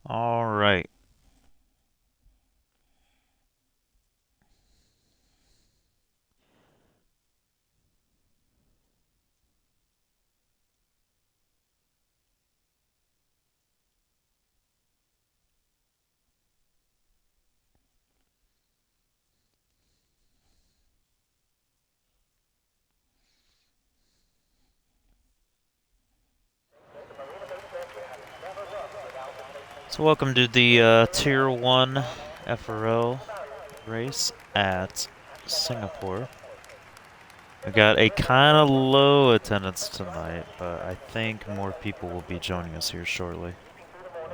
All right. So welcome to the Tier 1 FRL race at Singapore. We got a kind of low attendance tonight, but I think more people will be joining us here shortly.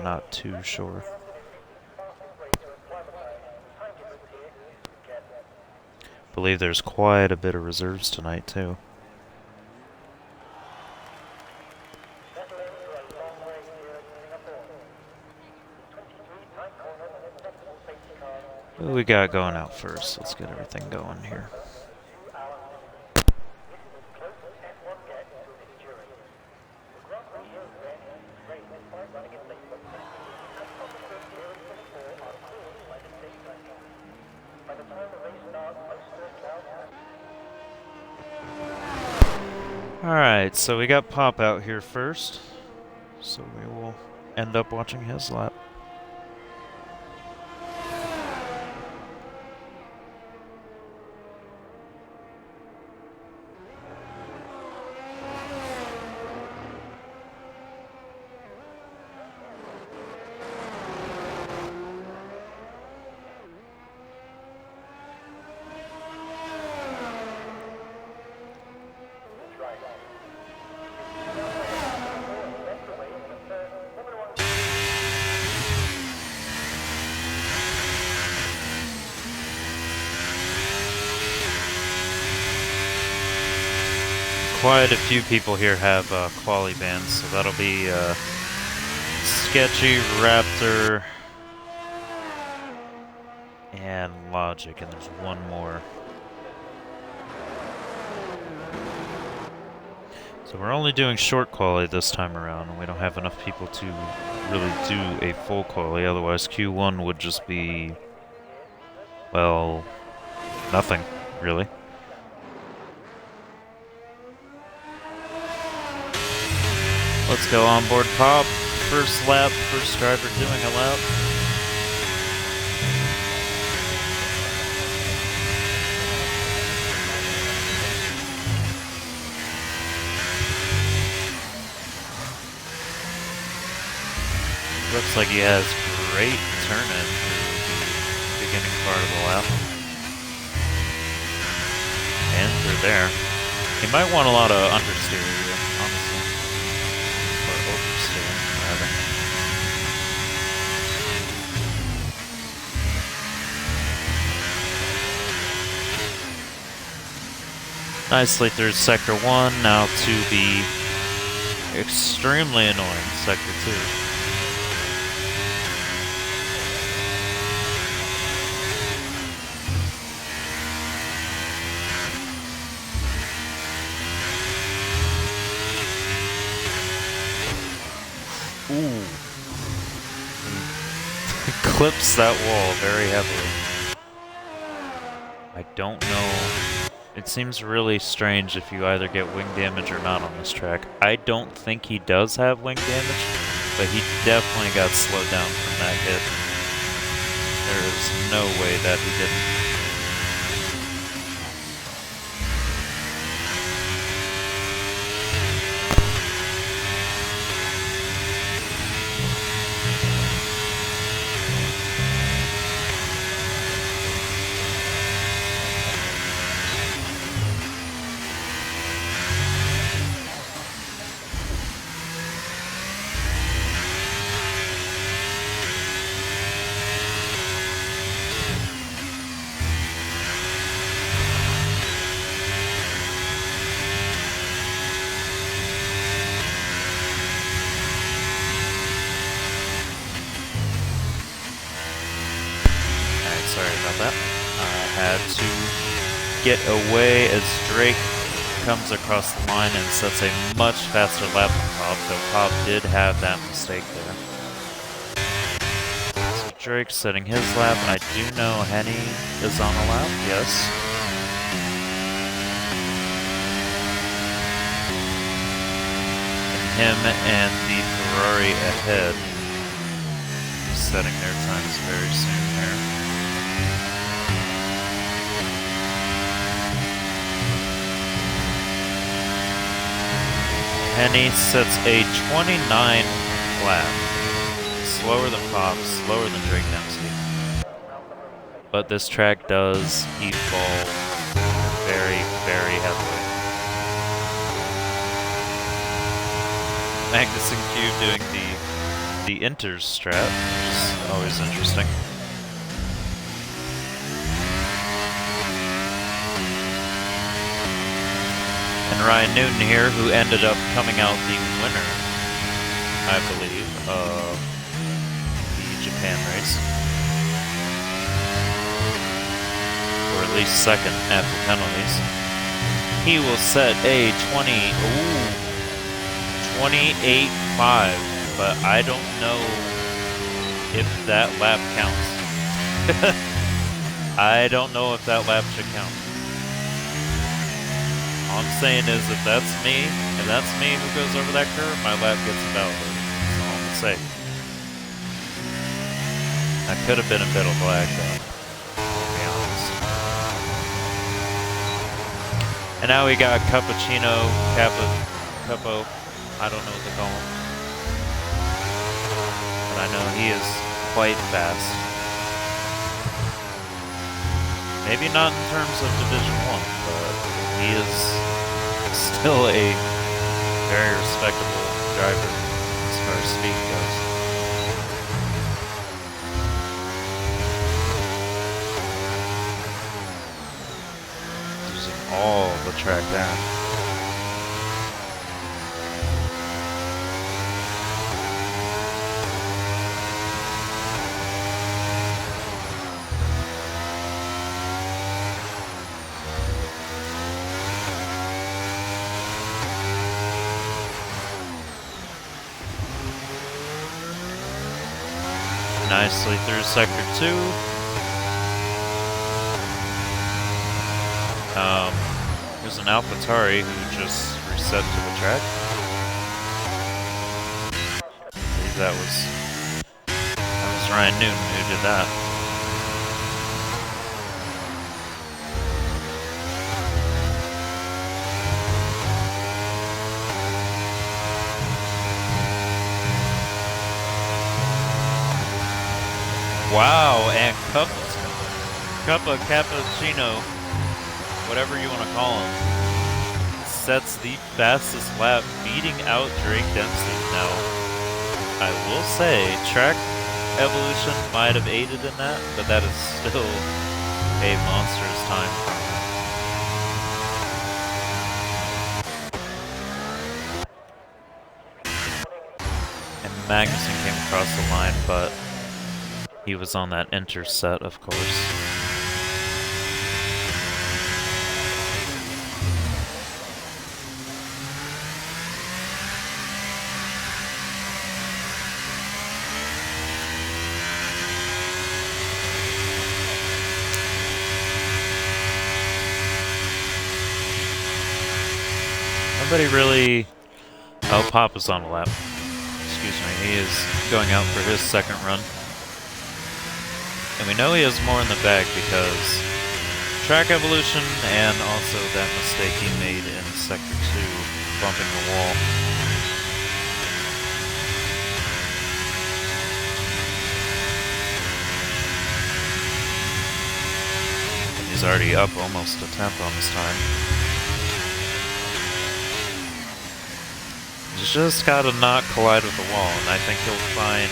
Not too sure. Believe there's quite a bit of reserves tonight too. What do we got going out first? Let's get everything going here. Alright, so we got Pop out here first. So we will end up watching his lap. Quite a few people here have quali bands, so that'll be Sketchy, Raptor, and Logic, and there's one more. So we're only doing short quali this time around, and we don't have enough people to really do a full quali, otherwise Q1 would just be, well, nothing, really. Let's go on board Pop. First lap, first driver doing a lap. Looks like he has great turn-in through the beginning part of the lap. And through there. He might want a lot of understeer here, honestly. Or oversteer, rather. Nicely through Sector 1, now to the extremely annoying Sector 2. Ooh. Clips that wall very heavily. I don't know. It seems really strange if you either get wing damage or not on this track. I don't think he does have wing damage, but he definitely got slowed down from that hit. There is no way that he didn't. Sorry about that. I had to get away as Drake comes across the line and sets a much faster lap than Pop, though Pop did have that mistake there. Drake setting his lap. I do know Henny is on a lap, yes. And him and the Ferrari ahead setting their times very soon here. Henny sets a 29 lap. Slower than Pop, slower than Drake Dempsey. But this track does heat ball very, very heavily. Magnus and Cube doing the Inters strat, which is always interesting. And Ryan Newton here, who ended up coming out the winner, I believe, of the Japan race. Or at least second after penalties. He will set a 28.5, but I don't know if that lap counts. I don't know if that lap should count. All I'm saying is if that's me who goes over that curve, my lap gets invalid. That's all I'm gonna say. That could have been a bit of lag though, to be honest. And now we got Cappuccino, Capo, I don't know what to call him. But I know he is quite fast. Maybe not in terms of Division 1, but he is still a very respectable driver as far as speed goes. Using all the track down. Nicely through Sector 2. There's an AlphaTauri who just reset to the track. I believe that was Ryan Newton who did that. Wow, and Cuppa Cappuccino, whatever you want to call him, sets the fastest lap, beating out Drake Dempsey. Now, I will say, track evolution might have aided in that, but that is still a monstrous time. And Magnussen came across the line, but he was on that interset, of course. Nobody really... Oh, Pop is on a lap. Excuse me, he is going out for his second run. And we know he has more in the bag because track evolution and also that mistake he made in Sector 2, bumping the wall. And he's already up almost a tenth on his time. He's just gotta not collide with the wall, and I think he'll find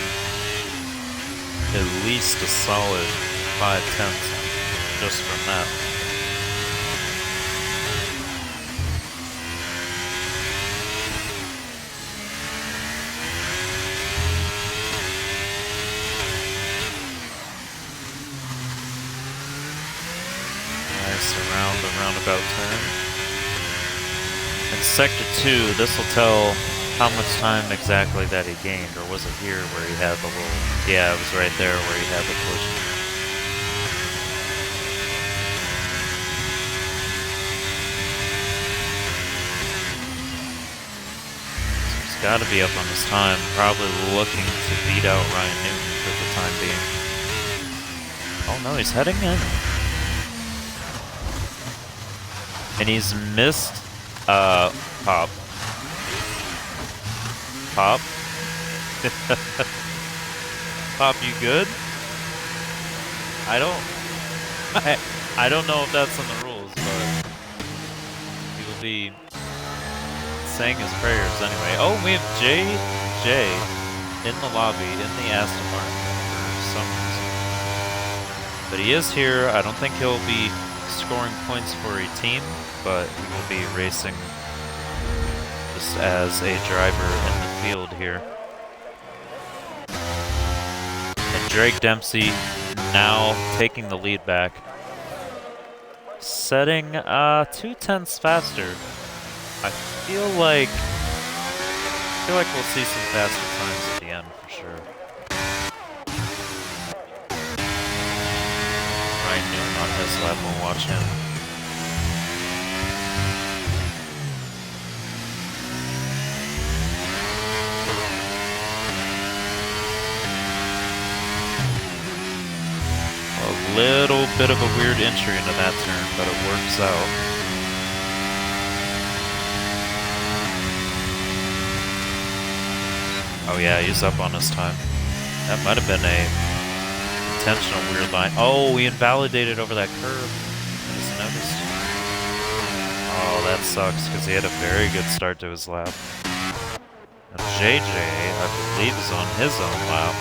at least a solid 5/10 just from that. Nice around the roundabout turn. In Sector 2, this will tell how much time exactly that he gained, or was it here where he had the little... Yeah, it was right there where he had the collision. So he's got to be up on his time, probably looking to beat out Ryan Newton for the time being. Oh no, he's heading in. And he's missed, Pop. Pop? Pop, you good? I don't know if that's in the rules, but he will be saying his prayers anyway. Oh, we have JJ in the lobby, in the Aston Martin for some reason. But he is here. I don't think he'll be scoring points for a team, but he will be racing just as a driver in the field here. And Drake Dempsey now taking the lead back, setting 2/10 faster. I feel like we'll see some faster times at the end for sure. Ryan Newton on his lap, we'll watch him. A little bit of a weird entry into that turn, but it works out. Oh yeah, he's up on his time. That might have been a intentional weird line. Oh, he invalidated over that curve. I just noticed. Oh, that sucks, because he had a very good start to his lap. And JJ, I believe, is on his own lap.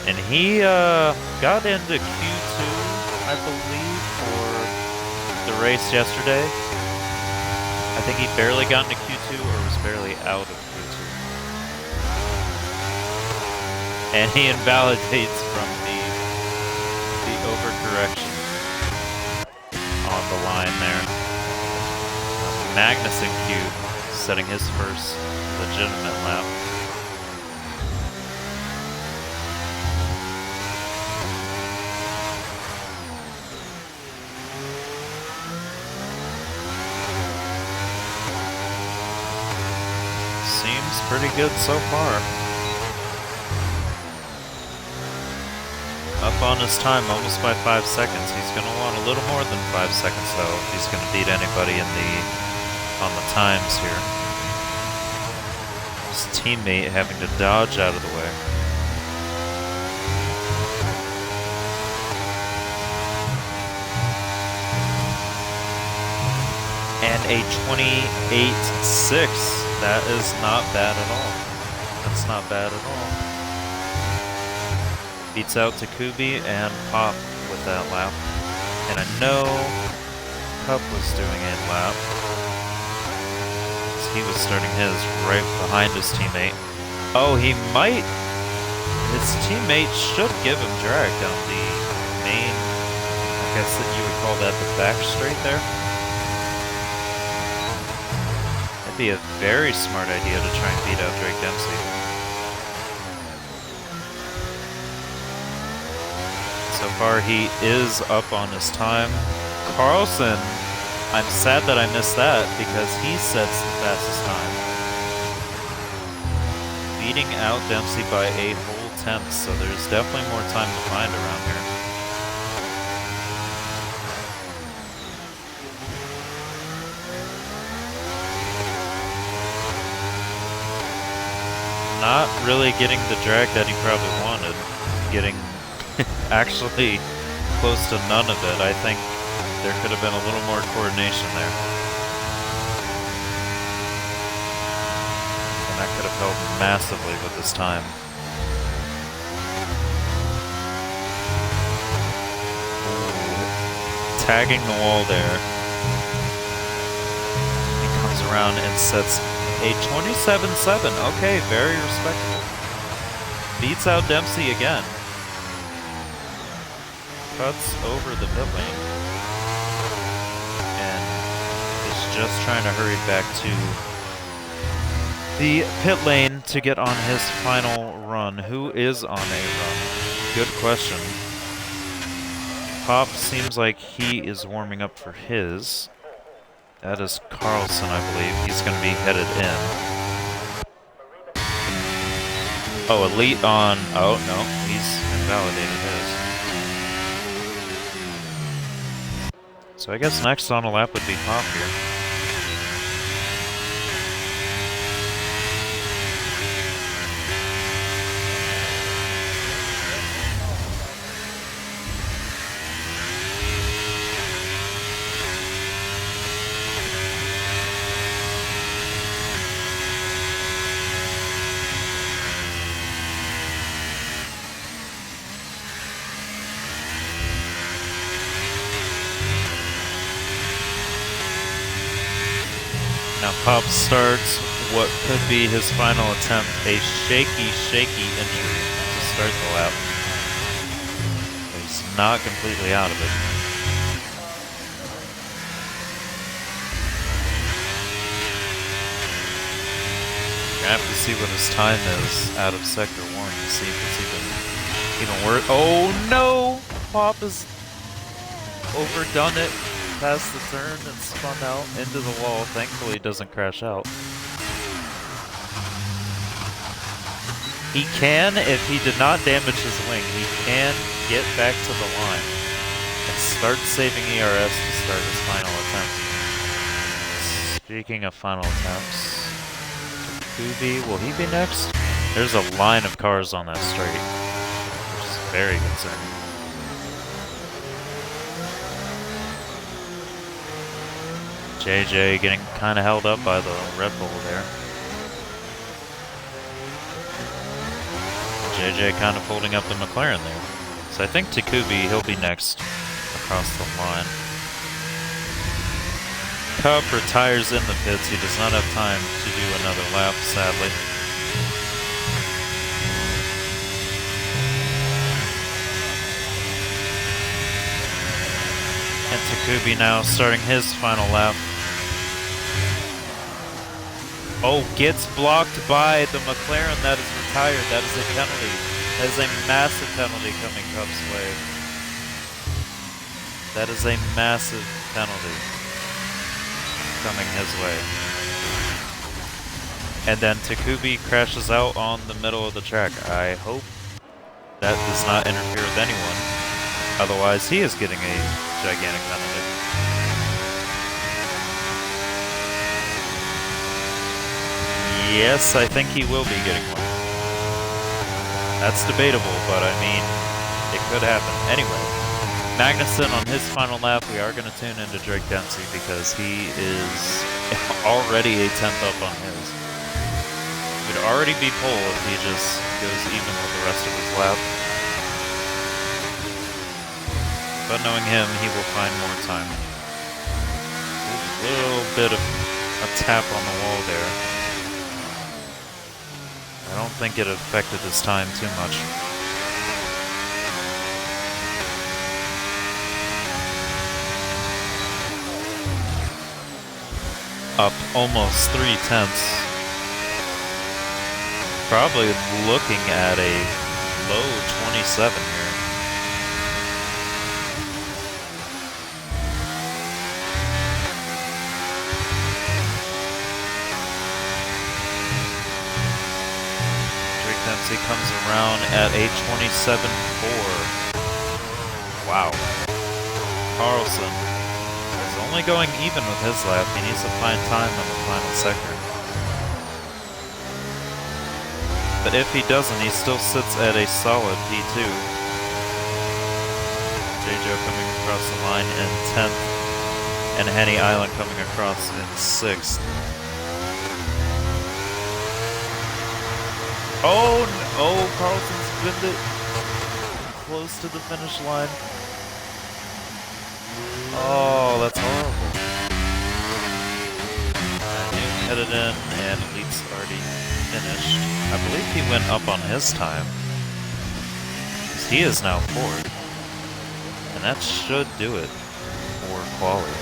And he got into Q2, I believe, for the race yesterday. I think he barely got into Q2 or was barely out of Q2. And he invalidates from the overcorrection on the line there. Magnussen Q, setting his first legitimate lap. Seems pretty good so far. Up on his time, almost by 5 seconds. He's going to want a little more than 5 seconds, though, if he's going to beat anybody on the times here. His teammate having to dodge out of the way. And a 28.6. That is not bad at all. That's not bad at all. Beats out Takubi and Pop with that lap. And I know Cup was doing a lap. He was starting his right behind his teammate. Oh, he might. His teammate should give him drag down the main, I guess that you would call that the back straight there. That'd be a very smart idea to try and beat out Drake Dempsey. So far, he is up on his time. Carlson, I'm sad that I missed that because he sets the fastest time. Beating out Dempsey by a whole tenth, so there's definitely more time to find around here. Not really getting the drag that he probably wanted. Getting actually close to none of it. I think there could have been a little more coordination there. And that could have helped massively with this time. Ooh. Tagging the wall there. He comes around and sets a 27.7. Okay, very respectable. Beats out Dempsey again. Cuts over the pit lane. And is just trying to hurry back to the pit lane to get on his final run. Who is on a run? Good question. Pop seems like he is warming up for his. That is Carlson, I believe. He's going to be headed in. Oh, Elite on... Oh, no. He's invalidated his. So I guess next on a lap would be Pop here. Now Pop starts what could be his final attempt, a shaky injury to start the lap. But he's not completely out of it. We're gonna have to see what his time is out of Sector 1 to see if it's even worth. Oh no! Pop has overdone it. Past the turn and spun out into the wall. Thankfully, he doesn't crash out. He can, if he did not damage his wing, he can get back to the line and start saving ERS to start his final attempt. Speaking of final attempts, Kubi, will he be next? There's a line of cars on that straight, which is very concerning. JJ getting kind of held up by the Red Bull there. JJ kind of holding up the McLaren there. So I think Takubi, he'll be next across the line. Cup retires in the pits. He does not have time to do another lap, sadly. And Takubi now starting his final lap. Oh, gets blocked by the McLaren that is retired. That is a penalty. That is a massive penalty coming Cup's way. That is a massive penalty coming his way. And then Takubi crashes out on the middle of the track. I hope that does not interfere with anyone. Otherwise, he is getting a gigantic penalty. Yes, I think he will be getting one. That's debatable, but I mean, it could happen. Anyway, Magnussen on his final lap, we are going to tune into Drake Dempsey because he is already a 10th up on his. He would already be pole if he just goes even with the rest of his lap. But knowing him, he will find more time. A little bit of a tap on the wall there. I don't think it affected his time too much. Up almost 3/10. Probably looking at a low 27 here. He comes around at a 27.4. Wow. Carlson is only going even with his lap. He needs to find time on the final sector. But if he doesn't, he still sits at a solid P2. JJ coming across the line in 10th, and Henny Island coming across in 6th. Oh, Carlson's pinned it close to the finish line. Oh, that's horrible. Newton headed in, and Elite's already finished. I believe he went up on his time. He is now 4th. And that should do it for quali.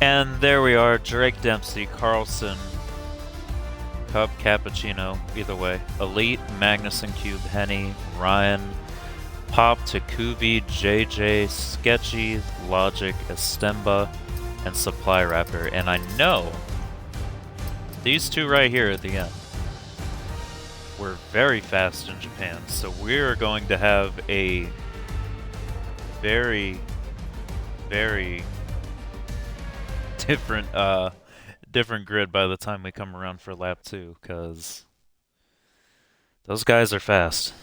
And there we are, Drake Dempsey, Carlson, Cup, Cappuccino, either way. Elite, Magnuson, Cube, Henny, Ryan, Pop, Takubi, JJ, Sketchy, Logic, Estemba, and Supply Raptor. And I know these two right here at the end were very fast in Japan, so we're going to have a very, very different different grid by the time we come around for lap 2, because those guys are fast.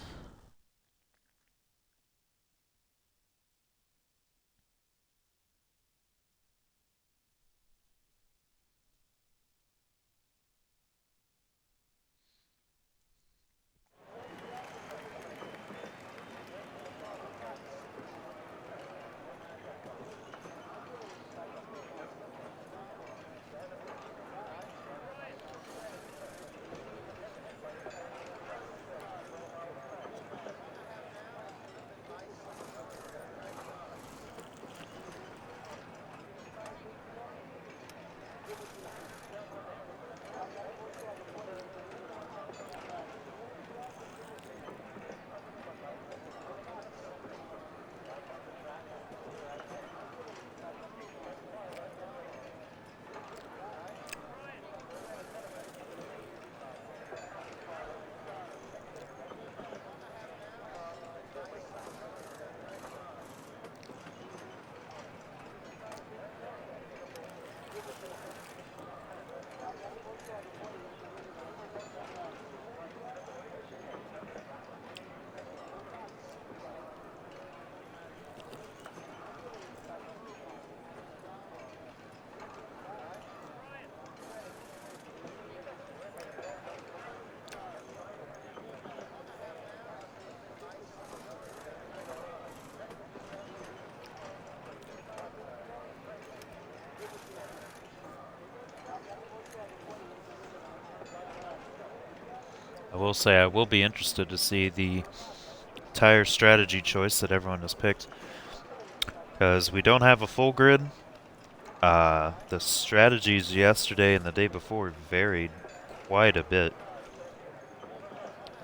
I will say I will be interested to see the tire strategy choice that everyone has picked, because we don't have a full grid. The strategies yesterday and the day before varied quite a bit,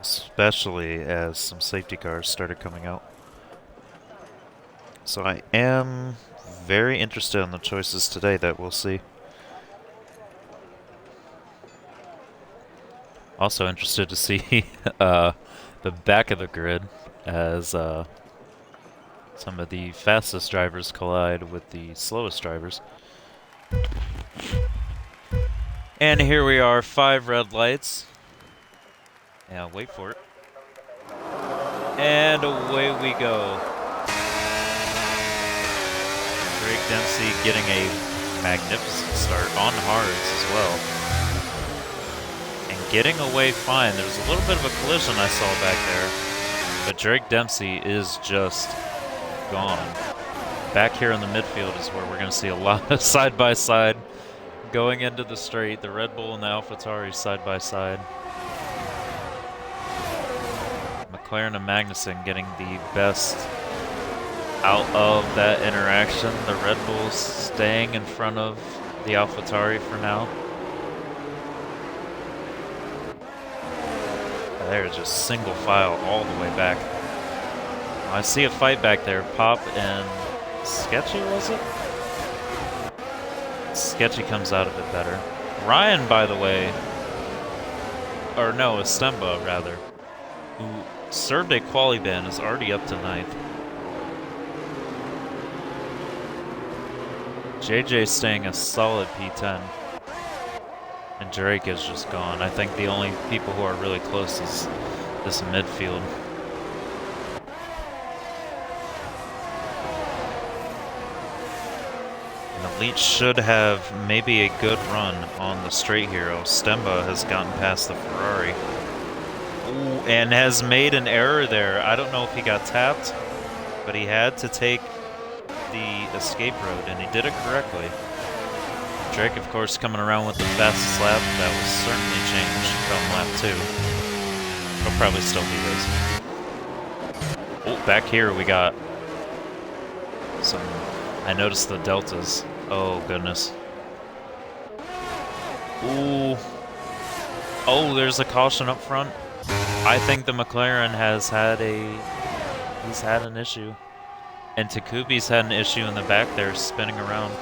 especially as some safety cars started coming out. So I am very interested in the choices today that we'll see. Also interested to see the back of the grid as some of the fastest drivers collide with the slowest drivers. And here we are, 5 red lights. Yeah, wait for it. And away we go. Drake Dempsey getting a magnificent start on hards as well. And getting away fine. There was a little bit of a collision I saw back there. But Drake Dempsey is just gone. Back here in the midfield is where we're going to see a lot of side-by-side going into the straight. The Red Bull and the AlphaTauri side-by-side. McLaren and Magnussen getting the best out of that interaction. The Red Bulls staying in front of the AlphaTauri for now. They're just single file all the way back. I see a fight back there. Pop and Sketchy, was it? Sketchy comes out of it better. Ryan, by the way, or no, Estemba rather, who served a quali ban, is already up to 9th. JJ staying a solid P10. And Drake is just gone. I think the only people who are really close is this midfield. And Elite should have maybe a good run on the straight here. Stemba has gotten past the Ferrari. Ooh, and has made an error there. I don't know if he got tapped, but he had to take the escape road, and he did it correctly. Drake, of course, coming around with the fastest lap. That will certainly change from lap 2. He'll probably still be his. Oh, back here we got some... I noticed the deltas. Oh, goodness. Ooh. Oh, there's a caution up front. I think the McLaren has had he's had an issue. And Takubi's had an issue in the back there, spinning around.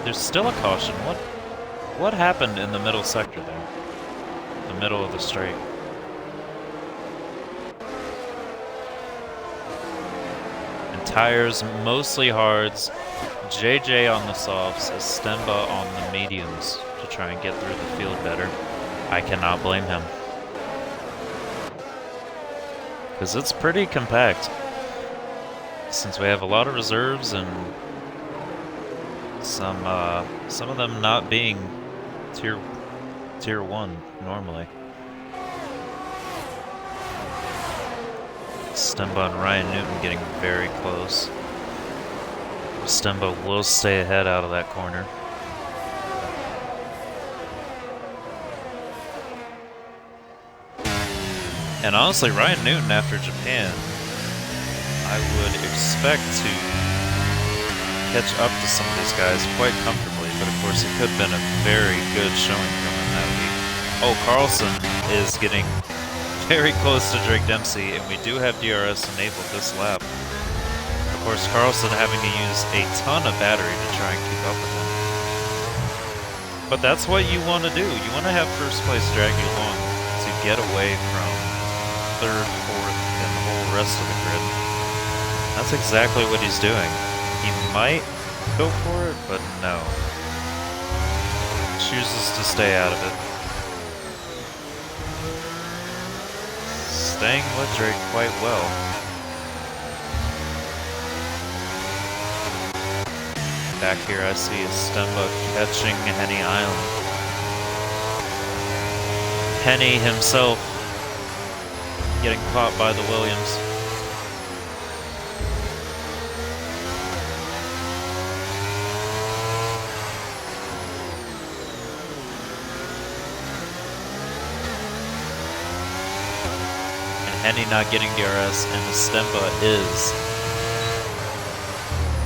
There's still a caution. What happened in the middle sector there? The middle of the straight. And tires mostly hards. JJ on the softs, Estemba on the mediums to try and get through the field better. I cannot blame him. Because it's pretty compact. Since we have a lot of reserves and some of them not being tier 1 normally. Estemba and Ryan Newton getting very close. Estemba will stay ahead out of that corner. And honestly, Ryan Newton after Japan, I would expect to catch up to some of these guys quite comfortably, but of course it could have been a very good showing from him that week. Oh, Carlson is getting very close to Drake Dempsey, and we do have DRS enabled this lap. Of course, Carlson having to use a ton of battery to try and keep up with him. But that's what you want to do. You want to have first place drag you along to get away from third, fourth, and the whole rest of the grid. That's exactly what he's doing. He might go for it, but no. Chooses to stay out of it. Staying with Drake quite well. Back here I see Estemba catching Henny Island. Henny himself getting caught by the Williams. Henny not getting DRS, and Estemba is.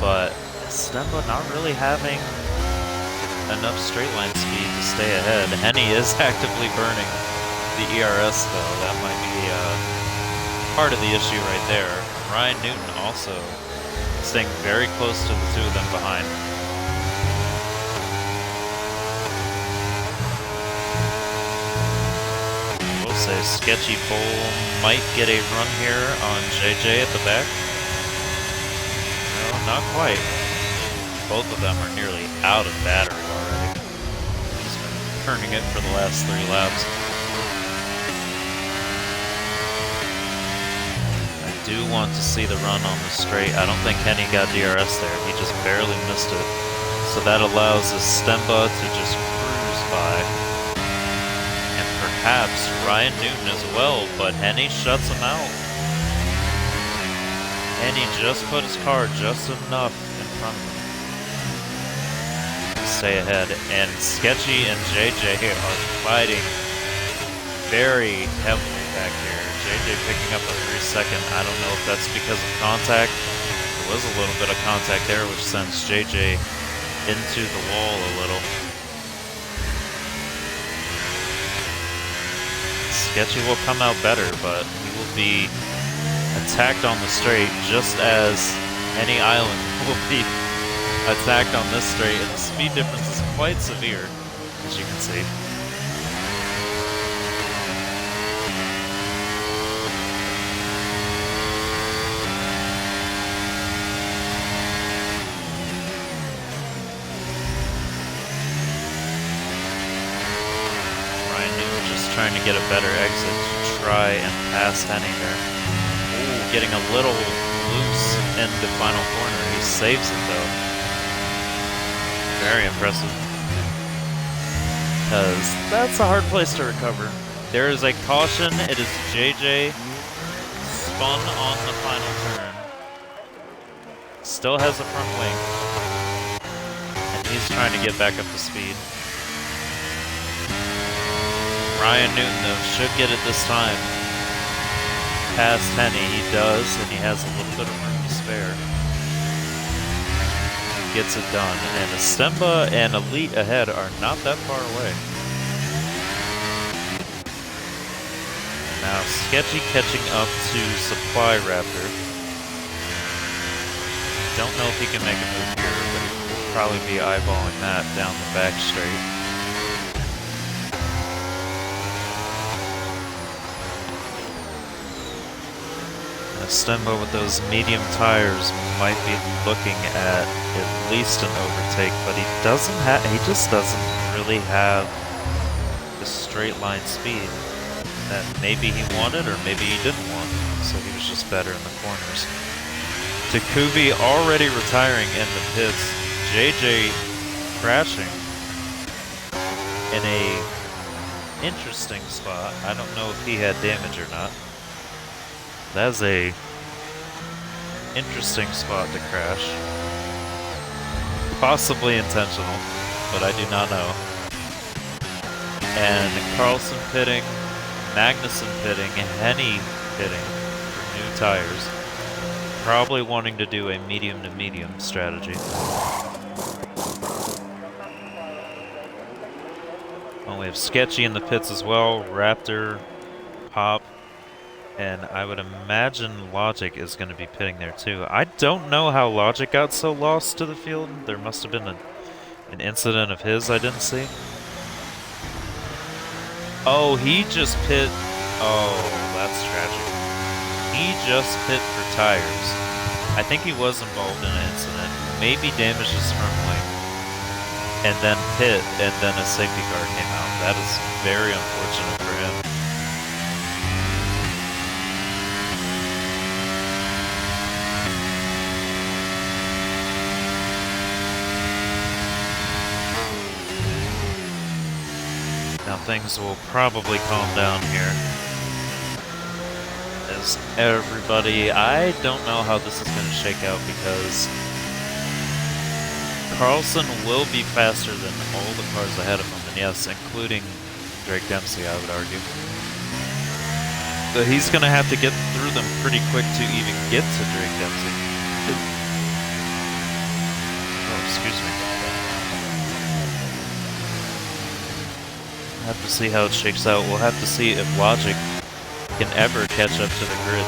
But Estemba not really having enough straight line speed to stay ahead. Henny is actively burning the ERS though. That might be part of the issue right there. Ryan Newton also staying very close to the two of them behind. Say Sketchy Bull might get a run here on JJ at the back. No, not quite. Both of them are nearly out of battery already. He's been turning it for the last 3 laps. I do want to see the run on the straight. I don't think Henny got DRS there. He just barely missed it. So that allows Estemba to just cruise by. Perhaps Ryan Newton as well, but Henny shuts him out. Henny just put his car just enough in front of him to stay ahead, and Sketchy and JJ are fighting very heavily back here. JJ picking up a 3-second. I don't know if that's because of contact. There was a little bit of contact there, which sends JJ into the wall a little. Sketchy will come out better, but he will be attacked on the straight just as any island will be attacked on this straight, and the speed difference is quite severe, as you can see. Trying to get a better exit to try and pass Henny there. Ooh, getting a little loose in the final corner. He saves it though. Very impressive. Because that's a hard place to recover. There is a caution. It is JJ spun on the final turn. Still has a front wing. And he's trying to get back up to speed. Ryan Newton, though, should get it this time. Past Henny, he does, and he has a little bit of room to spare. gets it done, and Estemba and Elite ahead are not that far away. Now Sketchy catching up to Supply Raptor. Don't know if he can make a move here, but he'll probably be eyeballing that down the back straight. Estemba with those medium tires might be looking at least an overtake, but he just doesn't really have the straight line speed that maybe he wanted or maybe he didn't want, so he was just better in the corners. Takubi already retiring in the pits. JJ crashing in a interesting spot. I don't know if he had damage or not. That's a interesting spot to crash. Possibly intentional, but I do not know. And Carlson pitting, Magnussen pitting, Henny pitting for new tires. Probably wanting to do a medium to medium strategy. Well, we have Sketchy in the pits as well, Raptor, Pop, and I would imagine Logic is going to be pitting there too. I don't know how Logic got so lost to the field. There must have been an incident of his I didn't see. Oh, he just pit. Oh, that's tragic. He just pit for tires. I think he was involved in an incident. Maybe damaged his front wing. And then pit, and then a safety car came out. That is very unfortunate for him. Now things will probably calm down here. As everybody, I don't know how this is going to shake out because Carlson will be faster than all the cars ahead of him, and yes, including Drake Dempsey, I would argue. But he's going to have to get through them pretty quick to even get to Drake Dempsey. Oh, excuse me. We'll have to see how it shakes out. We'll have to see if Logic can ever catch up to the grid.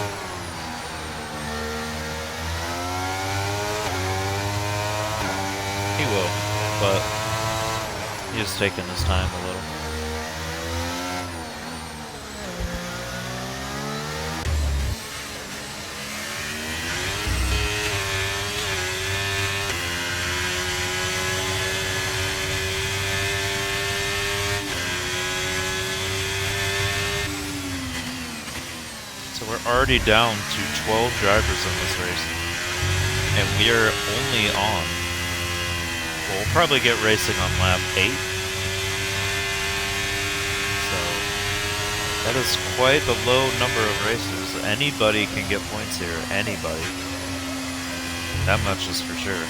He will, but he's taking his time a little. We're already down to 12 drivers in this race, and we are only on. Well, we'll probably get racing on lap 8. So that is quite a low number of racers. Anybody can get points here. Anybody. That much is for sure.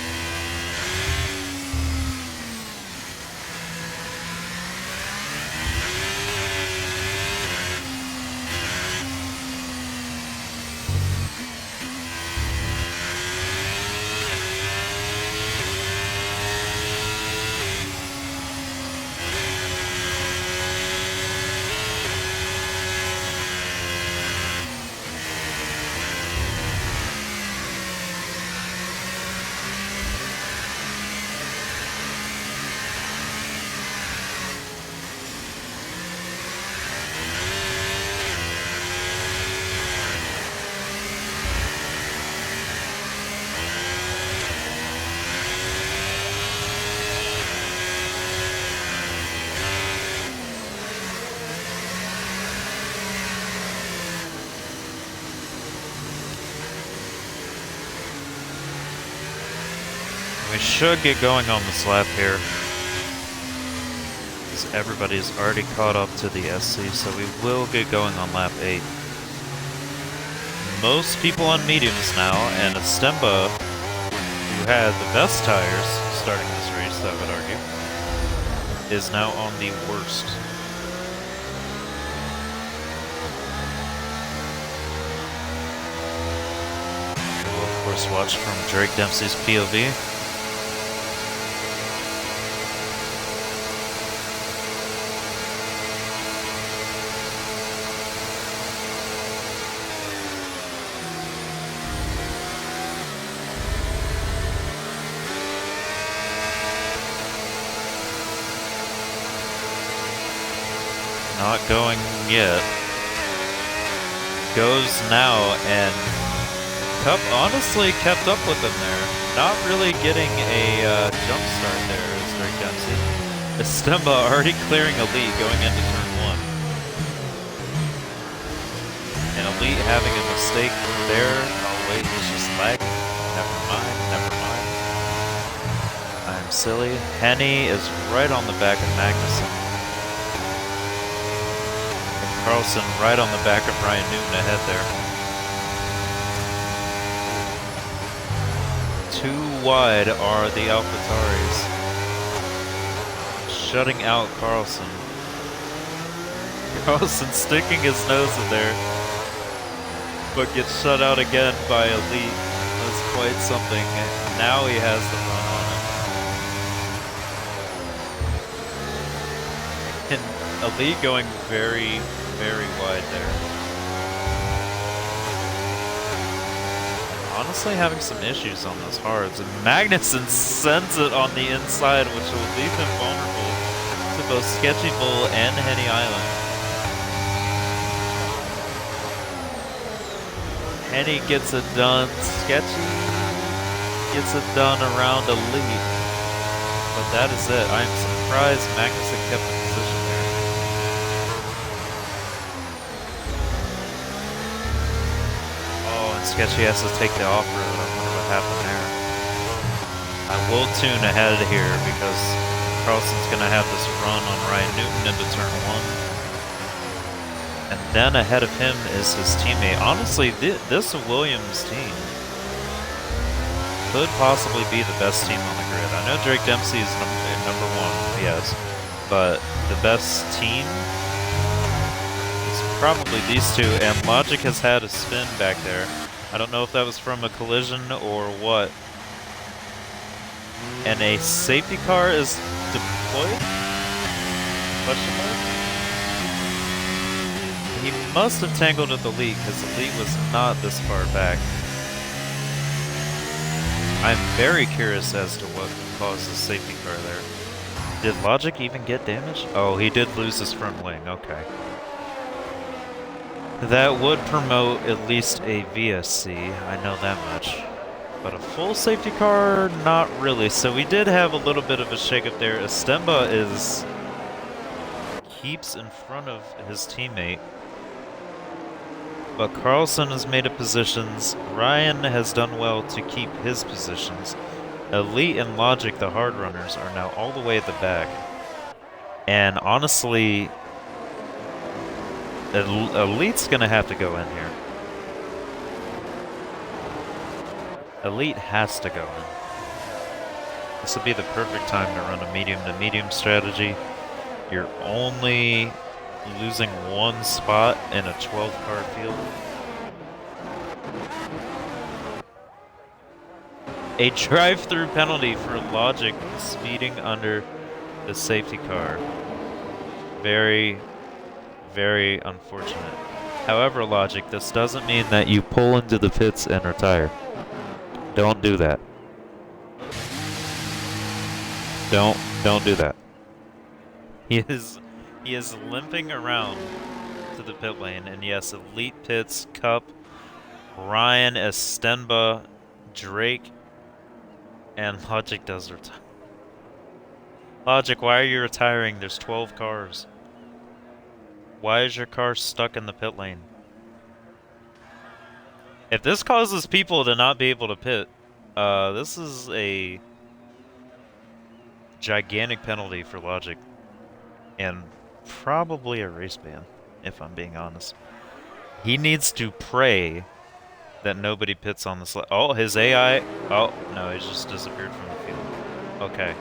We should get going on this lap here, because everybody's already caught up to the SC, so we will get going on lap 8. Most people on mediums now, and Estemba, who had the best tires starting this race, I would argue, is now on the worst. We'll of course watch from Drake Dempsey's POV. going yet. Goes now, and Cup honestly kept up with him there. Not really getting a jump start there as Drake Dempsey. Estemba already clearing Elite going into turn 1. And Elite having a mistake there. Oh wait, he's just lagging. Never mind, never mind. I'm silly. Henny is right on the back of Magnussen. And Carlson right on the back of Ryan Newton ahead there. Too wide are the AlphaTauris, shutting out Carlson. Carlson sticking his nose in there, but gets shut out again by Elite. That's quite something. Now he has the run on him. And Elite going very, very wide there. Honestly having some issues on those hards, and Magnussen sends it on the inside, which will leave him vulnerable to both Sketchy Bull and Henny Island. Henny gets it done, Sketchy gets it done around Elite, but that is it. I'm surprised Magnussen kept the position there. Sketchy has to take the off-road. I wonder what happened there. I will tune ahead here because Carlson's going to have this run on Ryan Newton into turn 1. And then ahead of him is his teammate. Honestly, this Williams team could possibly be the best team on the grid. I know Drake Dempsey is number 1, yes, but the best team is probably these two, and Logic has had a spin back there. I don't know if that was from a collision or what. And a safety car is deployed? Question mark? He must have tangled with Elite, because Elite was not this far back. I'm very curious as to what caused the safety car there. Did Logic even get damaged? Oh, he did lose his front wing, okay. That would promote at least a VSC, I know that much. But a full safety car, not really. So we did have a little bit of a shakeup there. Estemba keeps in front of his teammate. But Carlson has made up positions. Ryan has done well to keep his positions. Elite and Logic, the hard runners, are now all the way at the back. And honestly, Elite's gonna have to go in here. Elite has to go in. This would be the perfect time to run a medium-to-medium strategy. You're only losing one spot in a 12-car field. A drive-through penalty for Logic speeding under the safety car. Very, very unfortunate. However, Logic, this doesn't mean that you pull into the pits and retire. Don't do that. Don't do that. He is limping around to the pit lane, and yes, Elite pits, Cup, Ryan, Estemba, Drake, and Logic does retire. Logic, why are you retiring? There's 12 cars. Why is your car stuck in the pit lane? If this causes people to not be able to pit, this is a gigantic penalty for Logic. And probably a race ban, if I'm being honest. He needs to pray that nobody pits on this. Oh, his AI. Oh, no, he just disappeared from the field. Okay.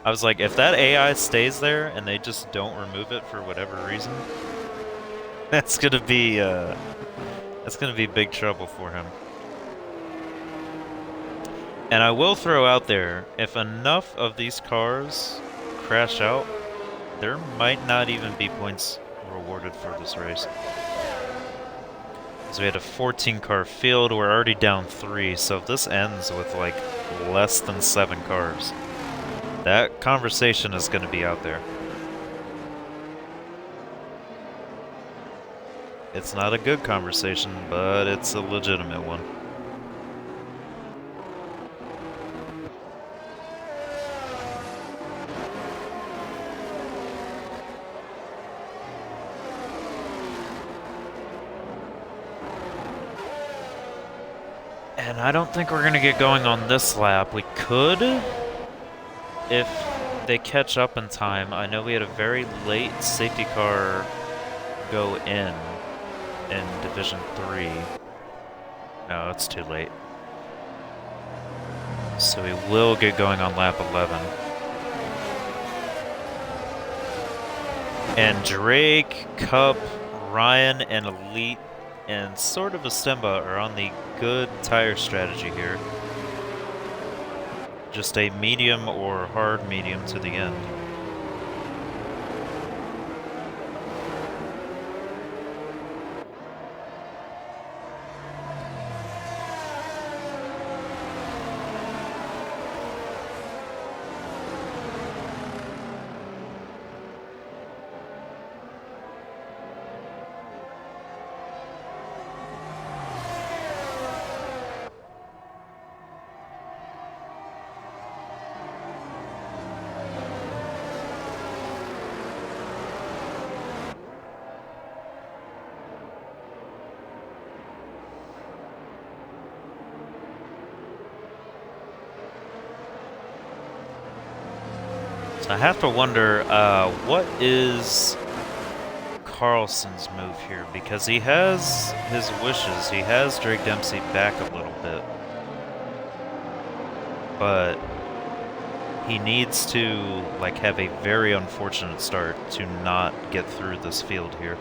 I was like, if that AI stays there and they just don't remove it for whatever reason, that's gonna be big trouble for him. And I will throw out there, if enough of these cars crash out, there might not even be points rewarded for this race. So we had a 14-car field, we're already down 3, so if this ends with like less than 7 cars, that conversation is going to be out there. It's not a good conversation, but it's a legitimate one. And I don't think we're going to get going on this lap. We could if they catch up in time. I know we had a very late safety car go in Division 3. No, it's too late. So we will get going on lap 11. And Drake, Cup, Ryan, and Elite, and sort of Estemba are on the good tire strategy here. Just a medium or hard medium to the end. I have to wonder, what is Carlson's move here? Because he has his wishes. He has Drake Dempsey back a little bit. But he needs to, like, have a very unfortunate start to not get through this field here.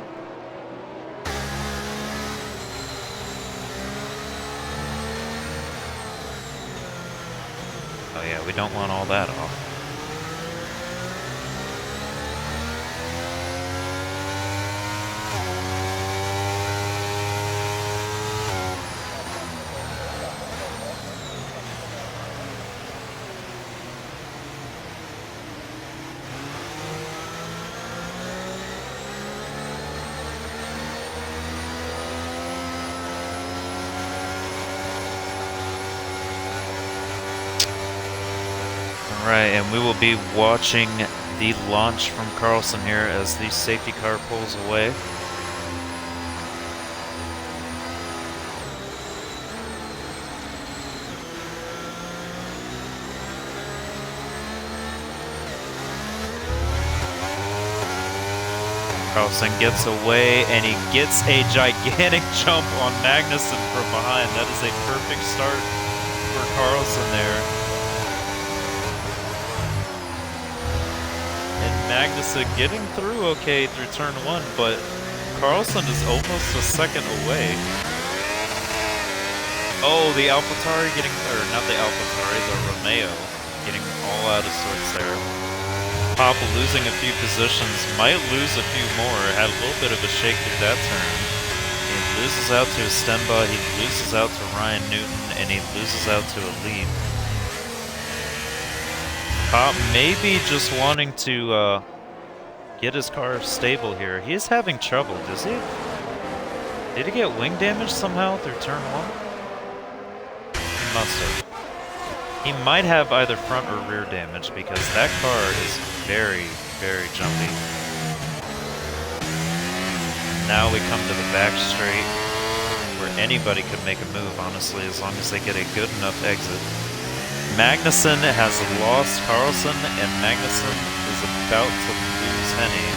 Oh yeah, we don't want all that off. Alright, and we will be watching the launch from Carlson here as the safety car pulls away. Carlson gets away and he gets a gigantic jump on Magnussen from behind. That is a perfect start for Carlson there. Magnussen getting through okay through turn 1, but Carlson is almost a second away. Oh, the AlphaTauri getting, or not the AlphaTauri, the Romeo getting all out of sorts there. Papa losing a few positions, might lose a few more, had a little bit of a shake through that turn. He loses out to Estemba, he loses out to Ryan Newton, and he loses out to Elite. Maybe just wanting to get his car stable here. He is having trouble, does he? Did he get wing damage somehow through turn 1? He must have. He might have either front or rear damage because that car is very, very jumpy. Now we come to the back straight where anybody could make a move, honestly, as long as they get a good enough exit. Magnussen has lost Carlson, and Magnussen is about to lose Henny.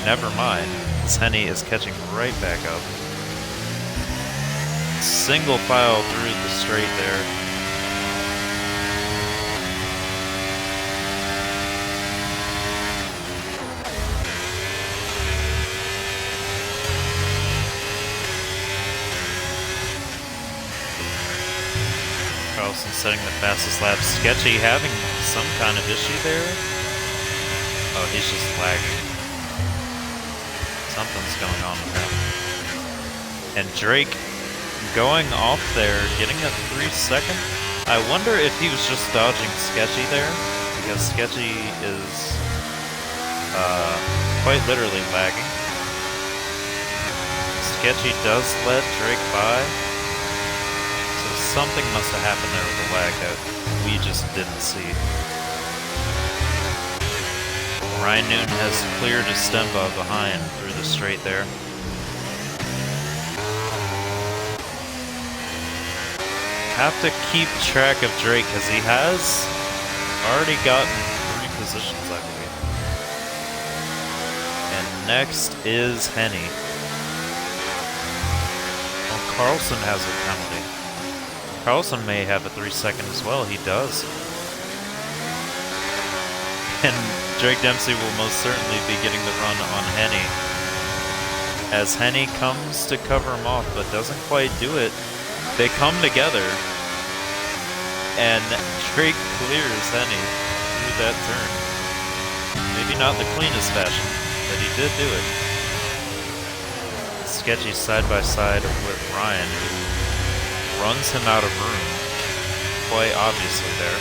Never mind, as Henny is catching right back up. Single file through the straight there. Carlson setting the fastest lap. Sketchy having some kind of issue there. Oh, he's just lagging. Something's going on with him. And Drake going off there, getting a 3-second. I wonder if he was just dodging Sketchy there, because Sketchy is quite literally lagging. Sketchy does let Drake by. So something must have happened there with the lag that we just didn't see. Ryan Newton has cleared Estemba behind through the straight there. Have to keep track of Drake because he has already gotten 3 positions, I believe. And next is Henny. Well, Carlson has a penalty. Carlson may have a 3-second as well. He does. And Drake Dempsey will most certainly be getting the run on Henny. As Henny comes to cover him off, but doesn't quite do it. They come together, and Drake clears Henny through that turn. Maybe not the cleanest fashion, but he did do it. Sketchy side by side with Ryan, who runs him out of room, quite obviously there.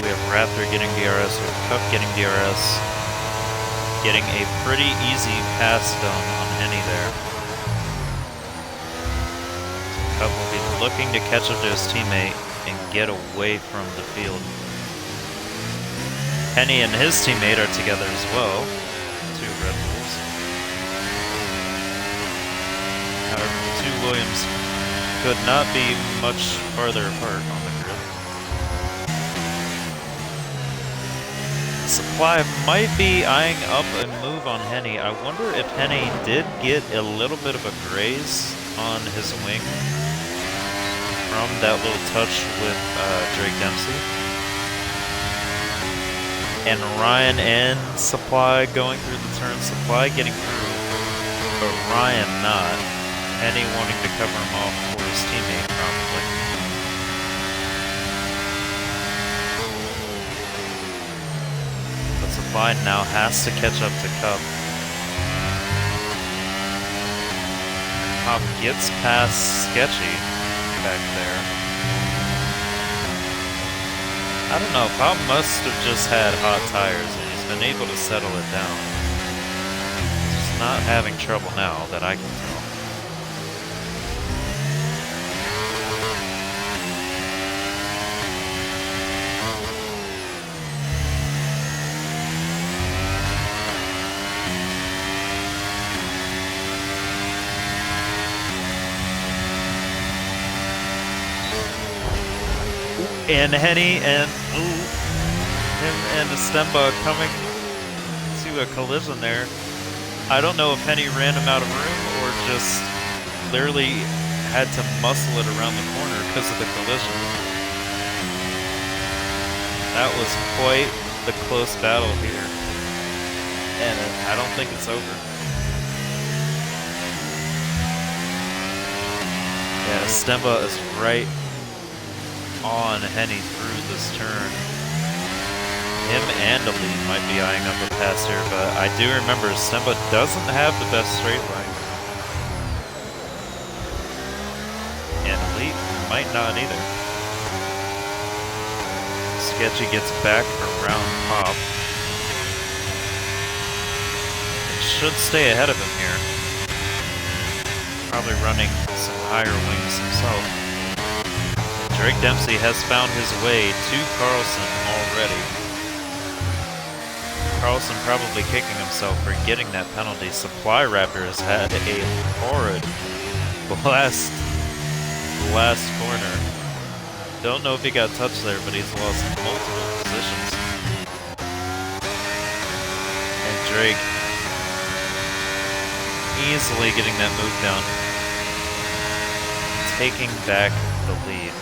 We have Raptor getting DRS, we have Cup getting DRS, getting a pretty easy pass done on Henny there. So Cup will be looking to catch up to his teammate and get away from the field. Henny and his teammate are together as well, 2 Red Bulls. However, the 2 Williams could not be much farther apart on the grid. Supply might be eyeing up a move on Henny. I wonder if Henny did get a little bit of a graze on his wing from that little touch with Drake Dempsey. And Ryan and Supply going through the turn. Supply getting through, but Ryan not. Henny wanting to cover him off for his teammate, probably. Supply now has to catch up to Cup. Pop gets past Sketchy back there. I don't know, Pop must have just had hot tires and he's been able to settle it down. He's not having trouble now that I can tell. And Henny and him and Estemba coming to a collision there. I don't know if Henny ran him out of room or just literally had to muscle it around the corner because of the collision. That was quite the close battle here. And I don't think it's over. Yeah, Estemba is right on Henny through this turn. Him and Elite might be eyeing up a pass here, but I do remember Estemba doesn't have the best straight line. And Elite might not either. Sketchy gets back around Pop. It should stay ahead of him here. Probably running some higher wings himself. Drake Dempsey has found his way to Carlson already. Carlson probably kicking himself for getting that penalty. Supply Raptor has had a horrid last corner. Don't know if he got touched there, but he's lost multiple positions. And Drake easily getting that move down, taking back the lead.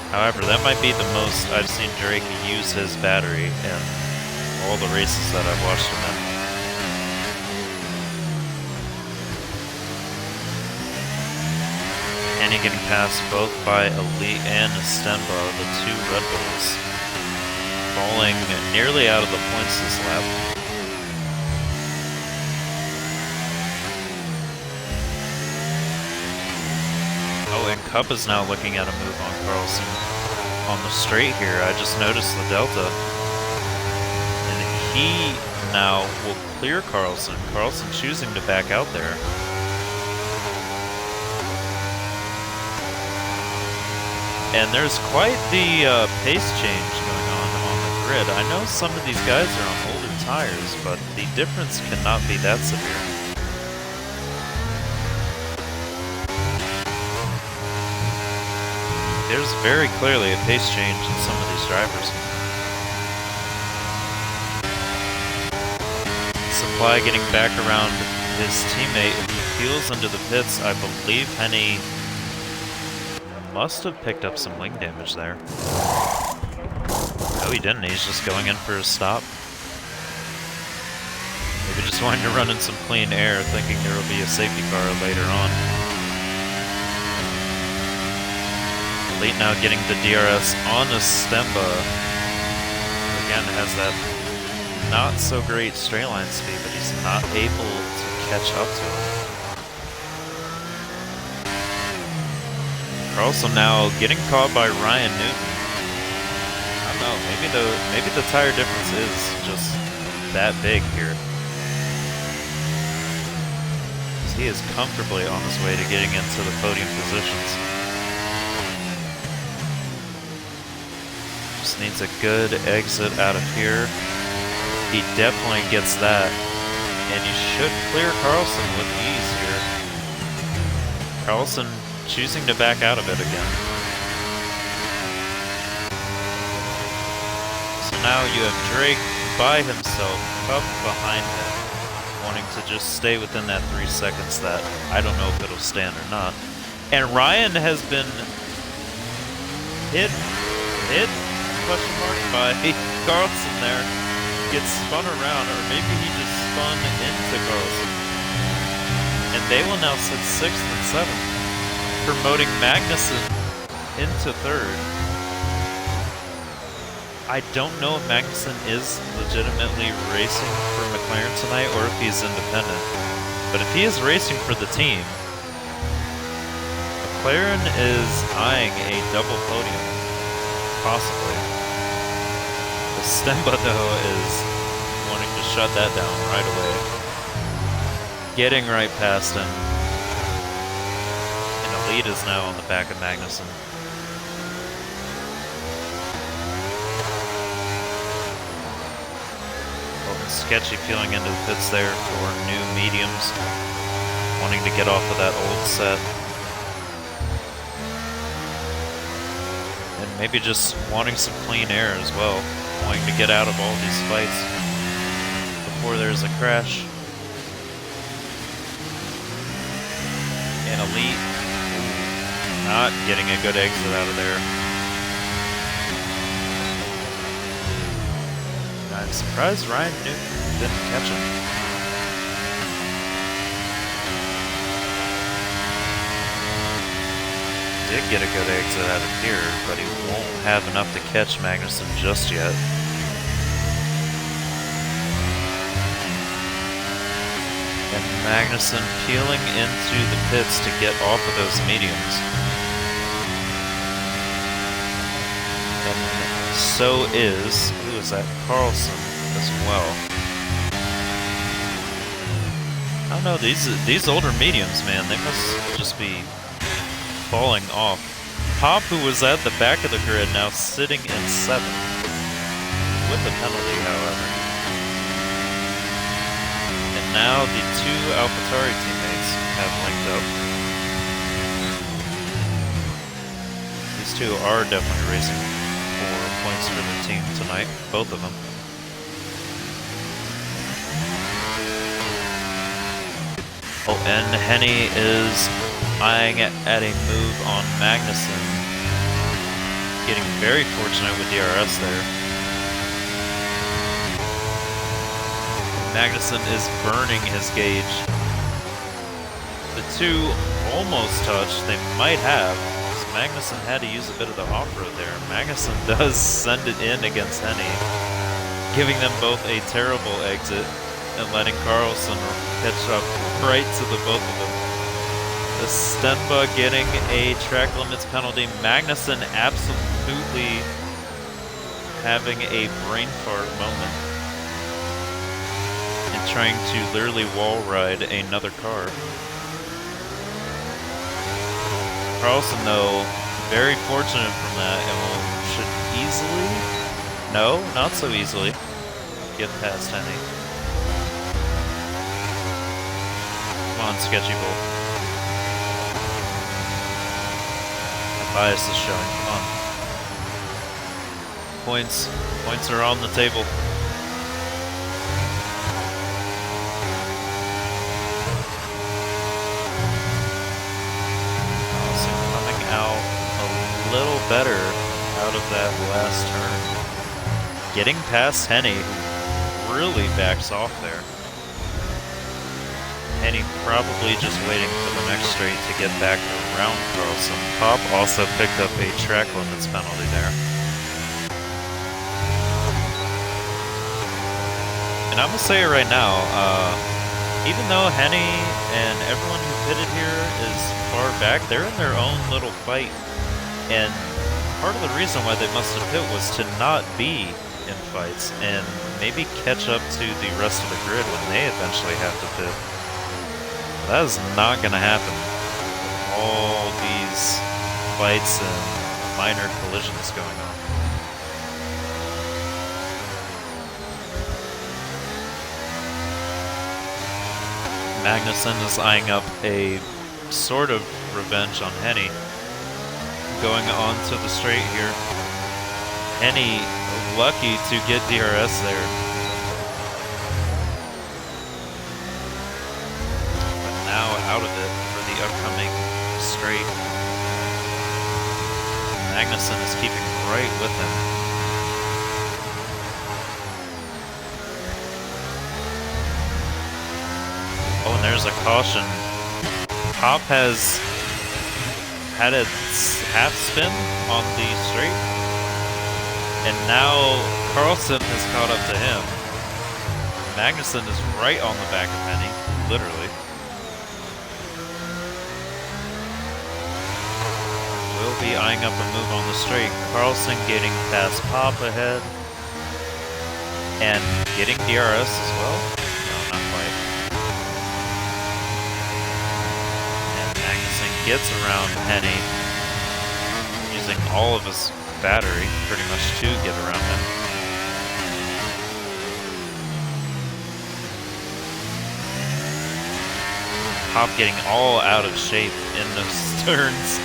However, that might be the most I've seen Drake use his battery in all the races that I've watched him in. Henny getting passed both by Elite and Stemba, the two Red Bulls, falling nearly out of the points this lap. Oh, and Cup is now looking at a move on Carlson on the straight here. I just noticed the delta. And he now will clear Carlson. Carlson choosing to back out there. And there's quite the pace change going on the grid. I know some of these guys are on older tires, but the difference cannot be that severe. There's very clearly a pace change in some of these drivers. Supply getting back around his teammate. He peels into the pits. I believe Henny must have picked up some wing damage there. No, he didn't. He's just going in for a stop. Maybe just wanting to run in some clean air, thinking there will be a safety car later on. Elite now getting the DRS on the Stemba. Again, has that not so great straight line speed, but he's not able to catch up to it. Carlson now getting caught by Ryan Newton. I don't know, maybe the tire difference is just that big here. He is comfortably on his way to getting into the podium positions. Just needs a good exit out of here. He definitely gets that. And he should clear Carlson with ease here. Carlson choosing to back out of it again. So now you have Drake by himself, Cup behind him, wanting to just stay within that 3 seconds that I don't know if it'll stand or not. And Ryan has been hit question mark by Carlson there. Gets spun around, or maybe he just spun into Carlson. And they will now sit 6th and 7th, promoting Magnussen into 3rd. I don't know if Magnussen is legitimately racing for McLaren tonight or if he's independent. But if he is racing for the team, McLaren is eyeing a double podium, possibly. The Stemba, though, is wanting to shut that down right away. Getting right past him. And Elite is now on the back of Magnussen. Sketchy peeling into the pits there for new mediums, wanting to get off of that old set. And maybe just wanting some clean air as well, wanting to get out of all these fights before there's a crash. And Elite not getting a good exit out of there. I'm surprised Ryan Newton didn't catch him. Did get a good exit out of here, but he won't have enough to catch Magnussen just yet. And Magnussen peeling into the pits to get off of those mediums. And so is, who is that? Carlson as well. I don't know, these older mediums, man, they must just be falling off. Pop, who was at the back of the grid, now sitting in 7th with a penalty, however. And now the two AlphaTauri teammates have linked up. These two are definitely racing for points for the team tonight, both of them. Oh, and Henny is eyeing at a move on Magnussen. Getting very fortunate with DRS there. Magnussen is burning his gauge. The two almost touched. They might have. Magnussen had to use a bit of the off-road there. Magnussen does send it in against Henny, giving them both a terrible exit and letting Carlson catch up right to the both of them. The Stenba getting a track limits penalty. Magnussen absolutely having a brain fart moment and trying to literally wall ride another car. Carlson, though, very fortunate from that and should easily, no, not so easily, get past Henny. Come on, Sketchy Bull. My bias is showing, come on. Points are on the table. Out a little better out of that last turn. Getting past Henny, who really backs off there. Henny probably just waiting for the next straight to get back around Carlson. Pop also picked up a track limits penalty there. And I'm gonna say it right now, even though Henny and everyone who pitted here is far back, they're in their own little fight. And part of the reason why they must have pit was to not be in fights and maybe catch up to the rest of the grid when they eventually have to pit. That is not going to happen with all these fights and minor collisions going on. Magnussen is eyeing up a sort of revenge on Henny. Going on to the straight here. Henny lucky to get DRS there. But now out of it for the upcoming straight. Magnussen is keeping right with him. Oh, and there's a caution. Pop has had a half spin on the straight, and now Carlson has caught up to him. Magnussen is right on the back of Henny, literally. Will be eyeing up a move on the straight. Carlson getting past Pop ahead, and getting DRS as well. No, not quite. Gets around Henny, using all of his battery pretty much to get around him. Pop getting all out of shape in those turns.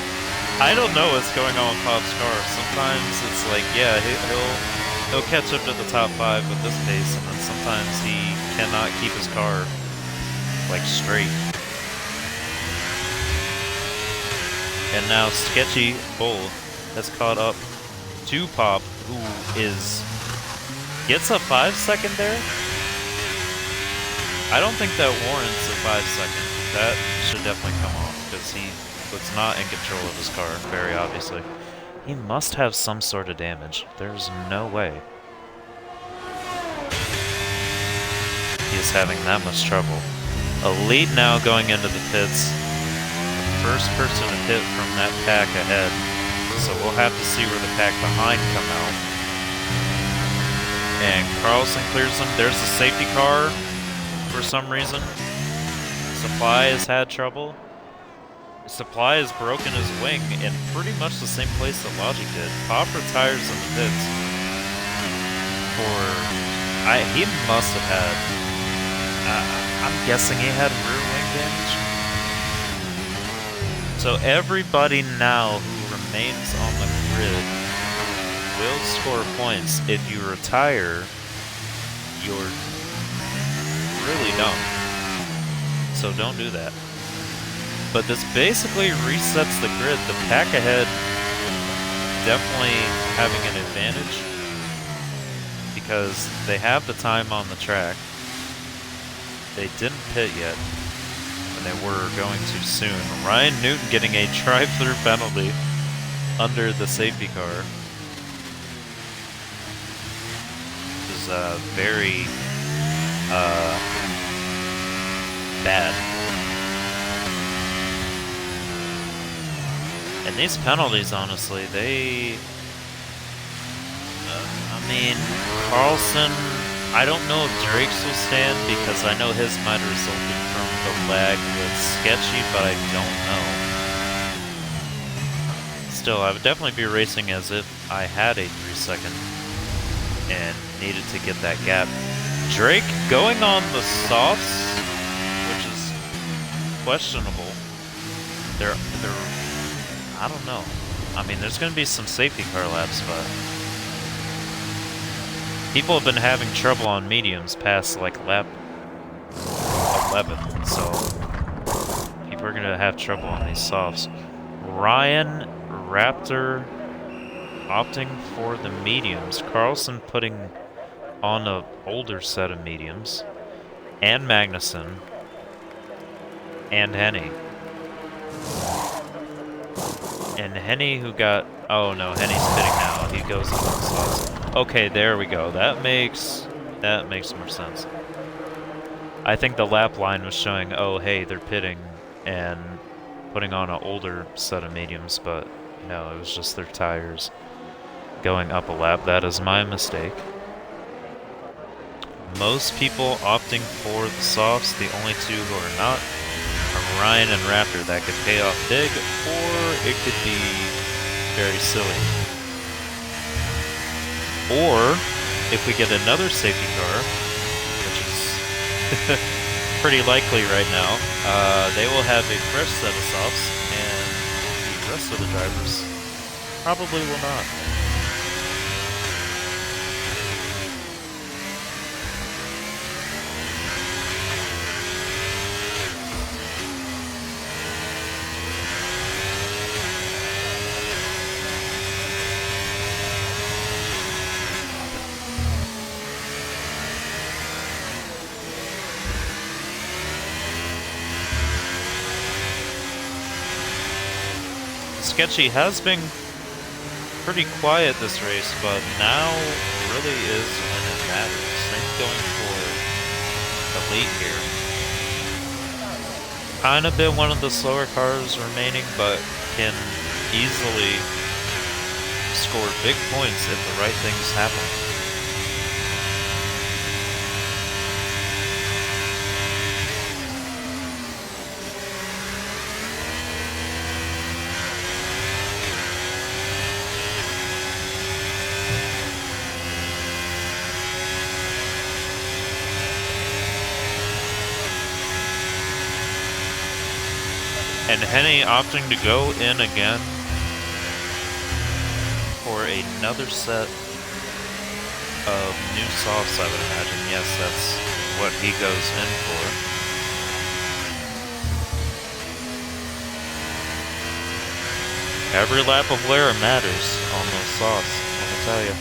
I don't know what's going on with Pop's car. Sometimes it's like, yeah, he'll catch up to the top 5 with this pace, and then sometimes he cannot keep his car like straight. And now Sketchy Bull has caught up to Pop, who gets a 5-second there. I don't think that warrants a 5-second. That should definitely come off, because he was not in control of his car, very obviously. He must have some sort of damage. There's no way he is having that much trouble. Elite now going into the pits. First person to hit from that pack ahead, so we'll have to see where the pack behind come out. And Carlson clears him. There's the safety car for some reason. Supply has had trouble. Supply has broken his wing in pretty much the same place that Logic did. Pop retires in the pits. He must have had, I'm guessing he had rear wing damage. So everybody now who remains on the grid will score points. If you retire, you're really dumb. So don't do that. But this basically resets the grid. The pack ahead definitely having an advantage because they have the time on the track. They didn't pit yet. They were going too soon. Ryan Newton getting a drive-through penalty under the safety car. This is very bad. And these penalties, honestly, they... I mean, Carlson, I don't know if Drake's will stand because I know his might have resulted from the lag with Sketchy, but I don't know. Still, I would definitely be racing as if I had a 3-second and needed to get that gap. Drake going on the softs, which is questionable. They're I don't know. I mean, there's going to be some safety car laps, but people have been having trouble on mediums past like lap 11, so people are going to have trouble on these softs. Ryan Raptor opting for the mediums. Carlson putting on an older set of mediums. And Magnussen. And Henny. And Henny who got... Oh no, Henny's pitting now. He goes on the softs. Okay, there we go. That makes more sense. I think the lap line was showing, oh hey, they're pitting and putting on an older set of mediums, but no, it was just their tires going up a lap. That is my mistake. Most people opting for the softs. The only two who are not are Ryan and Raptor. That could pay off big, or it could be very silly. Or, if we get another safety car, which is pretty likely right now, they will have a fresh set of softs, and the rest of the drivers probably will not. Sketchy has been pretty quiet this race, but now really is when it matters. Same going for the lead here. Kind of been one of the slower cars remaining, but can easily score big points if the right things happen. And Henny opting to go in again for another set of new softs, I would imagine. Yes, that's what he goes in for. Every lap of wear matters on those softs, let me tell you.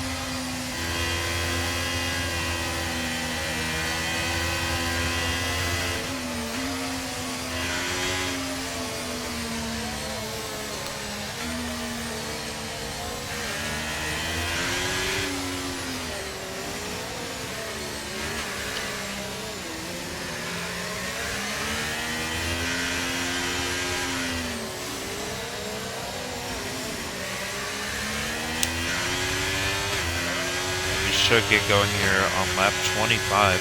Should get going here on lap 25.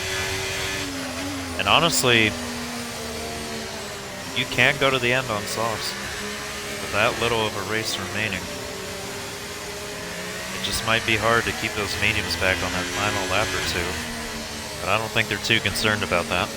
And honestly, you can't go to the end on softs with that little of a race remaining. It just might be hard to keep those mediums back on that final lap or two, but I don't think they're too concerned about that.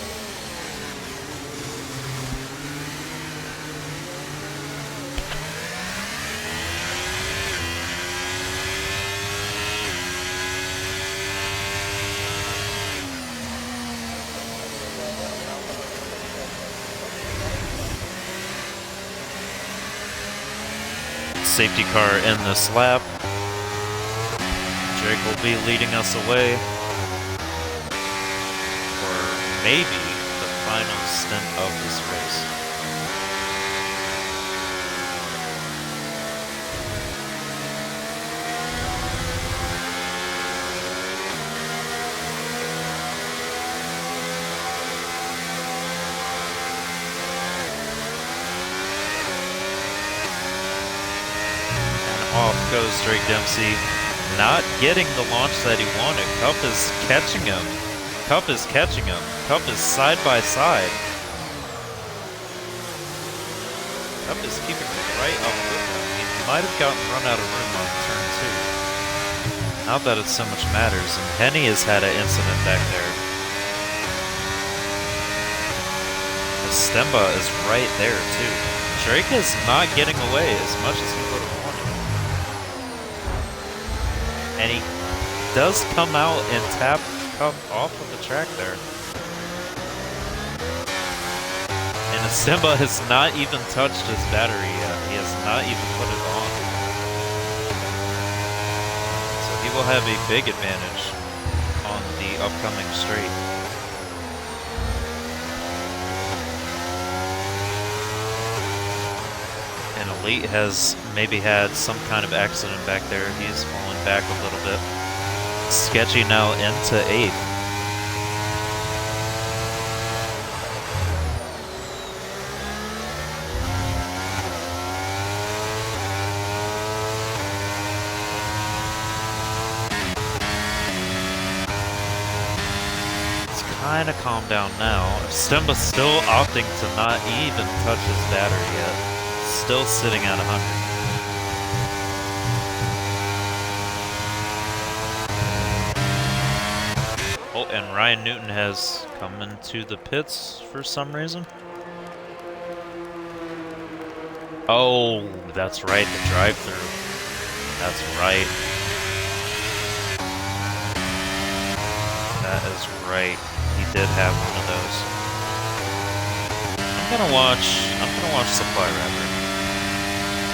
Safety car in this lap. Drake will be leading us away for maybe the final stint of this race. Off goes Drake Dempsey, not getting the launch that he wanted. Cup is catching him. Cup is catching him. Cup is side by side. Cup is keeping right up with him. He might have gotten run out of room on turn 2. Not that it so much matters. And Henny has had an incident back there. Stemba is right there too. Drake is not getting away as much as he would have wanted. And he does come out and tap Cup off of the track there. And Stemba has not even touched his battery yet. He has not even put it on. So he will have a big advantage on the upcoming straight. And Elite has maybe had some kind of accident back there. He's fallen back a little bit. Sketchy now into 8th. It's kind of calmed down now. Stemba's still opting to not even touch his battery yet. Still sitting at 100. Oh, and Ryan Newton has come into the pits for some reason. Oh, that's right, the drive-through. That's right. That is right. He did have one of those. I'm gonna watch Supply Rapper.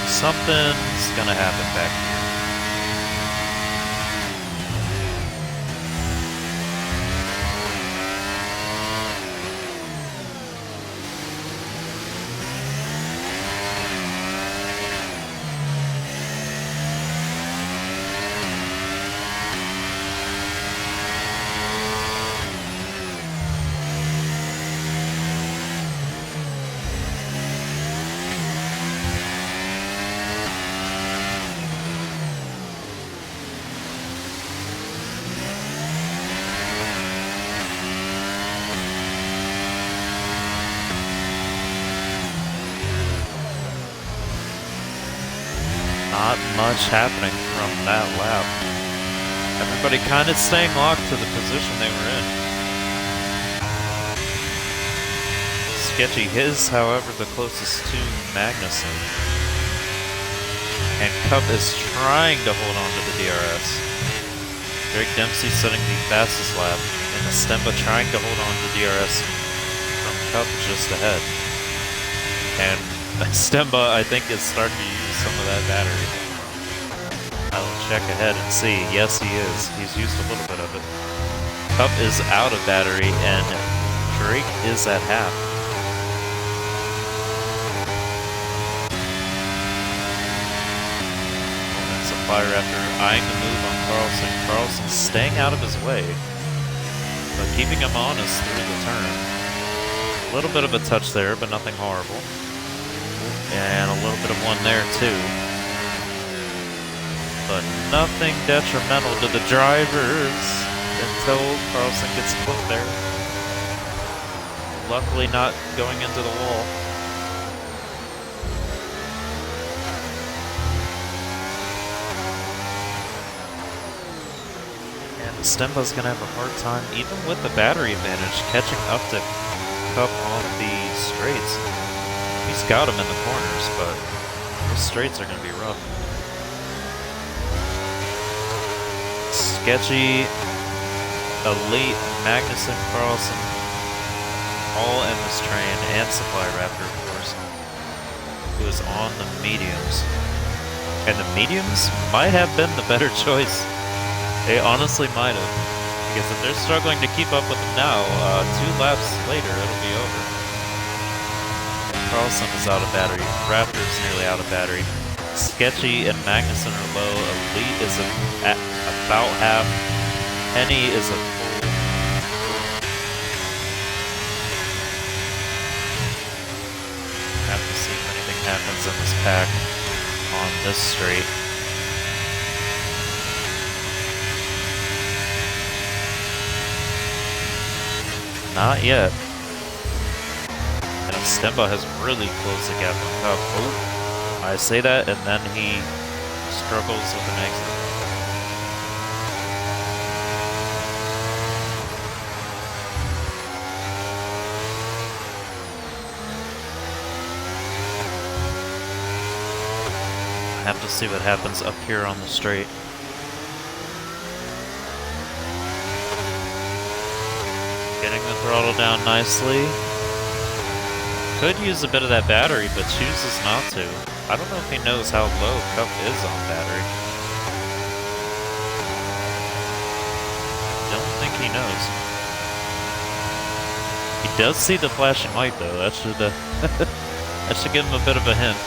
Something's gonna happen back here. Not much happening from that lap. Everybody kind of staying locked to the position they were in. Sketchy his, however, the closest to Magnussen. And Cup is trying to hold on to the DRS. Drake Dempsey setting the fastest lap, and Stemba trying to hold on to DRS from Cup just ahead. And Stemba, I think, is starting to use some of that battery. I will check ahead and see. Yes, he is. He's used a little bit of it. Cup is out of battery, and Drake is at half. And Supply Raptor eyeing the move on Carlson. Carlson staying out of his way, but keeping him honest through the turn. A little bit of a touch there, but nothing horrible. And a little bit of one there too. But nothing detrimental to the drivers until Carlson gets put there. Luckily not going into the wall. And Stemba's going to have a hard time, even with the battery advantage, catching up to Cup on the straights. He's got him in the corners, but those straights are going to be rough. Sketchy, Elite, Magnussen, Carlson, all in this train, and Supply Raptor, of course, who is on the mediums. And the mediums might have been the better choice. They honestly might have. Because if they're struggling to keep up with him now, 2 laps later, it'll be over. Carlson is out of battery. Raptor's nearly out of battery. Sketchy and Magnussen are low. Elite is at about half. Henny is a full. Have to see if anything happens in this pack on this straight. Not yet. And Stemba has really closed the gap on Cup. Oh, I say that, and then he struggles with an exit. I have to see what happens up here on the straight. Getting the throttle down nicely. Could use a bit of that battery, but chooses not to. I don't know if he knows how low Cup is on battery. Don't think he knows. He does see the flashing light though. That should that should give him a bit of a hint.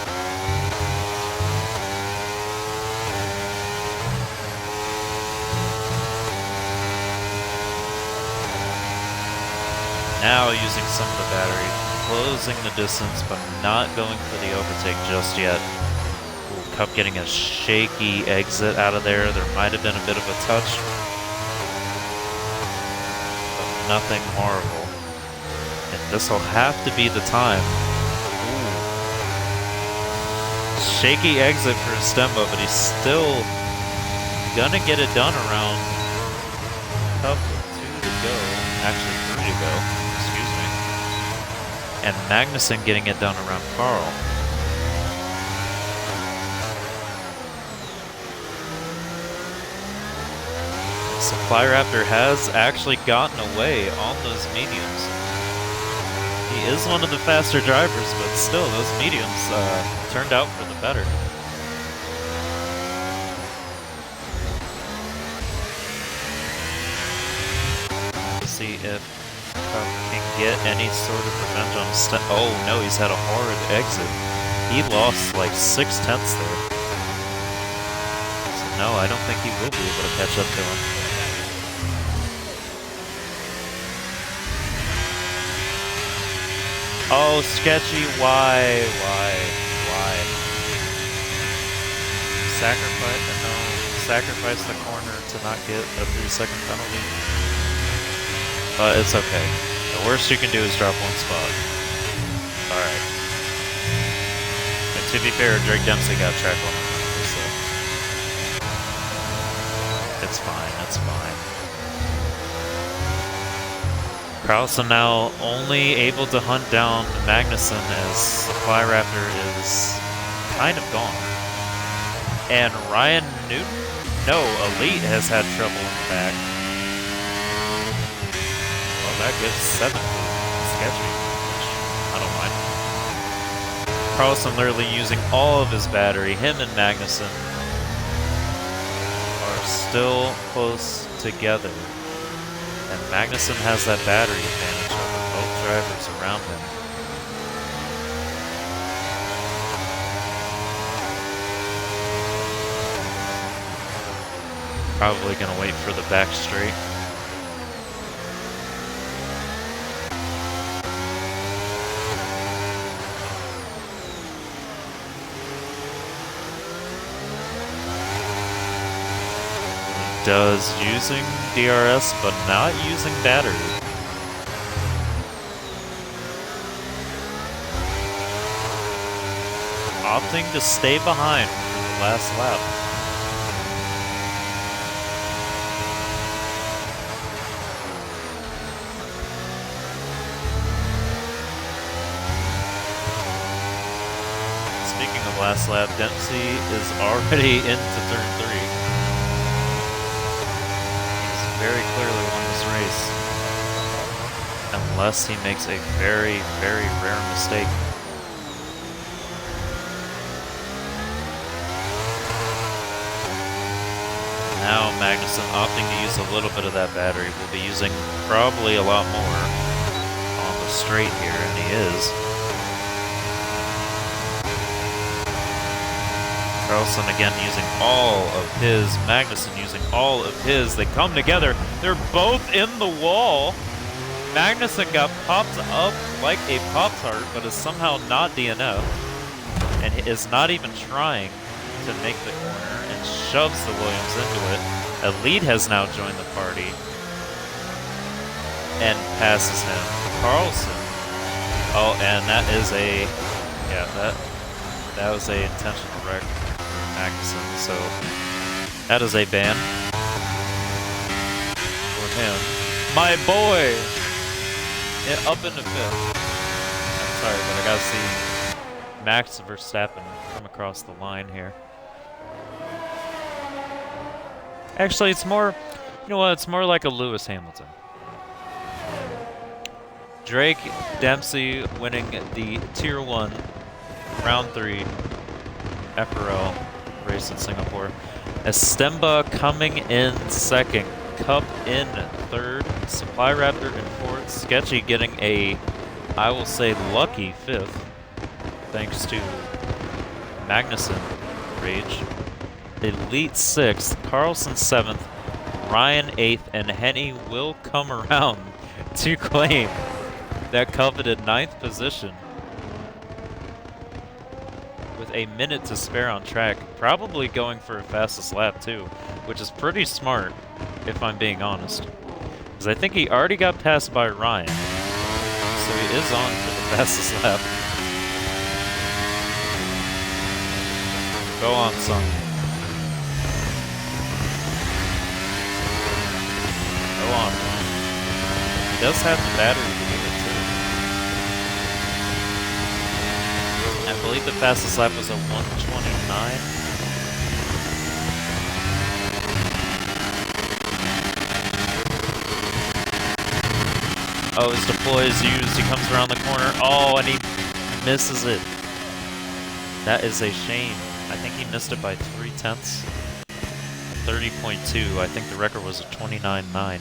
Now using some of the battery, closing the distance, but not going for the overtake just yet. Ooh, Cup getting a shaky exit out of there. There might have been a bit of a touch, but nothing horrible. And this will have to be the time. Ooh. Shaky exit for Stemba, but he's still gonna get it done around Cup with 2 to go. Actually, 3 to go. And Magnussen getting it done around Carl. Supply Raptor has actually gotten away on those mediums. He is one of the faster drivers, but still, those mediums turned out for the better. Let's see if can get any sort of revenge on oh no, he's had a hard exit. He lost like 6 tenths there. So no, I don't think he will be able to catch up to him. Oh, Sketchy, why? Sacrifice the corner to not get a 3-second penalty. But it's okay. The worst you can do is drop 1 spot. Alright. And to be fair, Drake Dempsey got track 1 penalty, so it's fine, it's fine. Carlson now only able to hunt down Magnussen as Supply Raptor is kind of gone. And Ryan Newton? No, Elite has had trouble in the back. That gives 7 Sketchy, which I don't mind. Carlson literally using all of his battery. Him and Magnussen are still close together. And Magnussen has that battery advantage over both drivers around him. Probably going to wait for the back straight. Does using DRS, but not using battery. Opting to stay behind for the last lap. Speaking of last lap, Dempsey is already into turn 3. Very clearly won this race. Unless he makes a very, very rare mistake. Now Magnussen opting to use a little bit of that battery. We'll be using probably a lot more on the straight here, and he is. Carlson again using all of his, Magnussen using all of his. They come together. They're both in the wall. Magnussen got popped up like a Pop-Tart, but is somehow not DNF, and is not even trying to make the corner, and shoves the Williams into it. A lead has now joined the party and passes him. Carlson. Oh, and that is a, yeah, that was a intentional wreck for Magnussen. So that is a ban for him. My boy, up into 5th. I'm sorry, but I gotta see Max Verstappen come across the line here. Actually, it's more, you know what, it's more like a Lewis Hamilton. Drake Dempsey winning the Tier 1 Round 3 FRL race in Singapore. Estemba coming in 2nd. Cup in 3rd. Supply Raptor in 4th. Sketchy getting a, I will say, lucky 5th. Thanks to Magnussen Rage. Elite 6th, Carlson 7th, Ryan 8th, and Henny will come around to claim that coveted 9th position with a minute to spare on track, probably going for a fastest lap too, which is pretty smart if I'm being honest, because I think he already got passed by Ryan, so he is on for the fastest lap. Go on, son. On. He does have the battery to do it too. I believe the fastest lap was a 1:29. Oh, his deploy is used. He comes around the corner. Oh, and he misses it. That is a shame. I think he missed it by 3/10. 30.2. I think the record was a 29.9.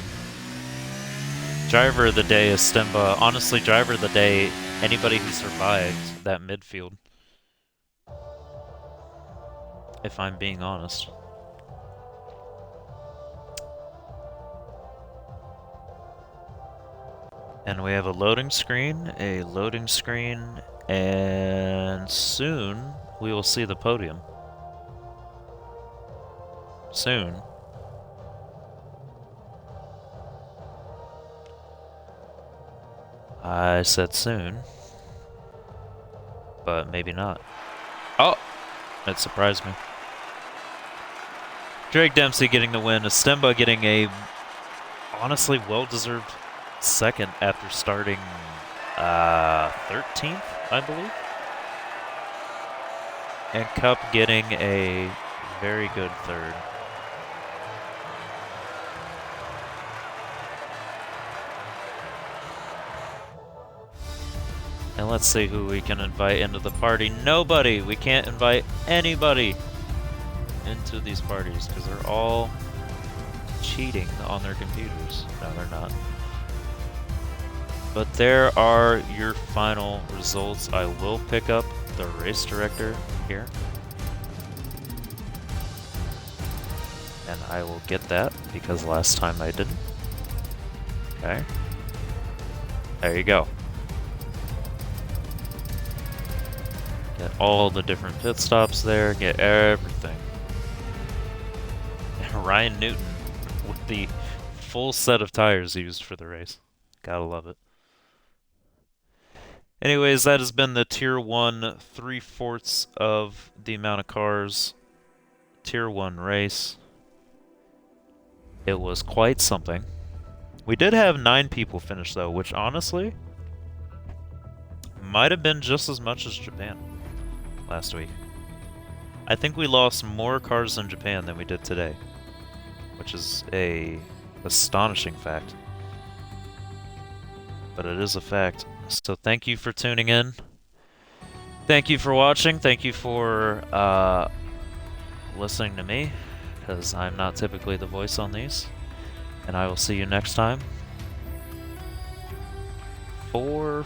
Driver of the day is Stemba. Honestly, driver of the day, anybody who survived that midfield. If I'm being honest. And we have a loading screen, and soon we will see the podium. Soon. I said soon, but maybe not. Oh, that surprised me. Drake Dempsey getting the win. Estemba getting a honestly well-deserved 2nd after starting 13th, I believe. And Cup getting a very good 3rd. And let's see who we can invite into the party. Nobody! We can't invite anybody into these parties because they're all cheating on their computers. No, they're not. But there are your final results. I will pick up the race director here. And I will get that because last time I didn't. Okay. There you go. Get all the different pit stops there, get everything. And Ryan Newton with the full set of tires used for the race. Gotta love it. Anyways, that has been the Tier 1 3/4 of the amount of cars Tier 1 race. It was quite something. We did have 9 people finish though, which honestly might have been just as much as Japan last week. I think we lost more cars in Japan than we did today, which is a astonishing fact. But it is a fact. So thank you for tuning in. Thank you for watching. Thank you for listening to me. because I'm not typically the voice on these. And I will see you next time for,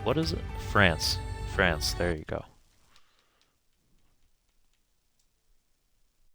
what is it? France. France, there you go.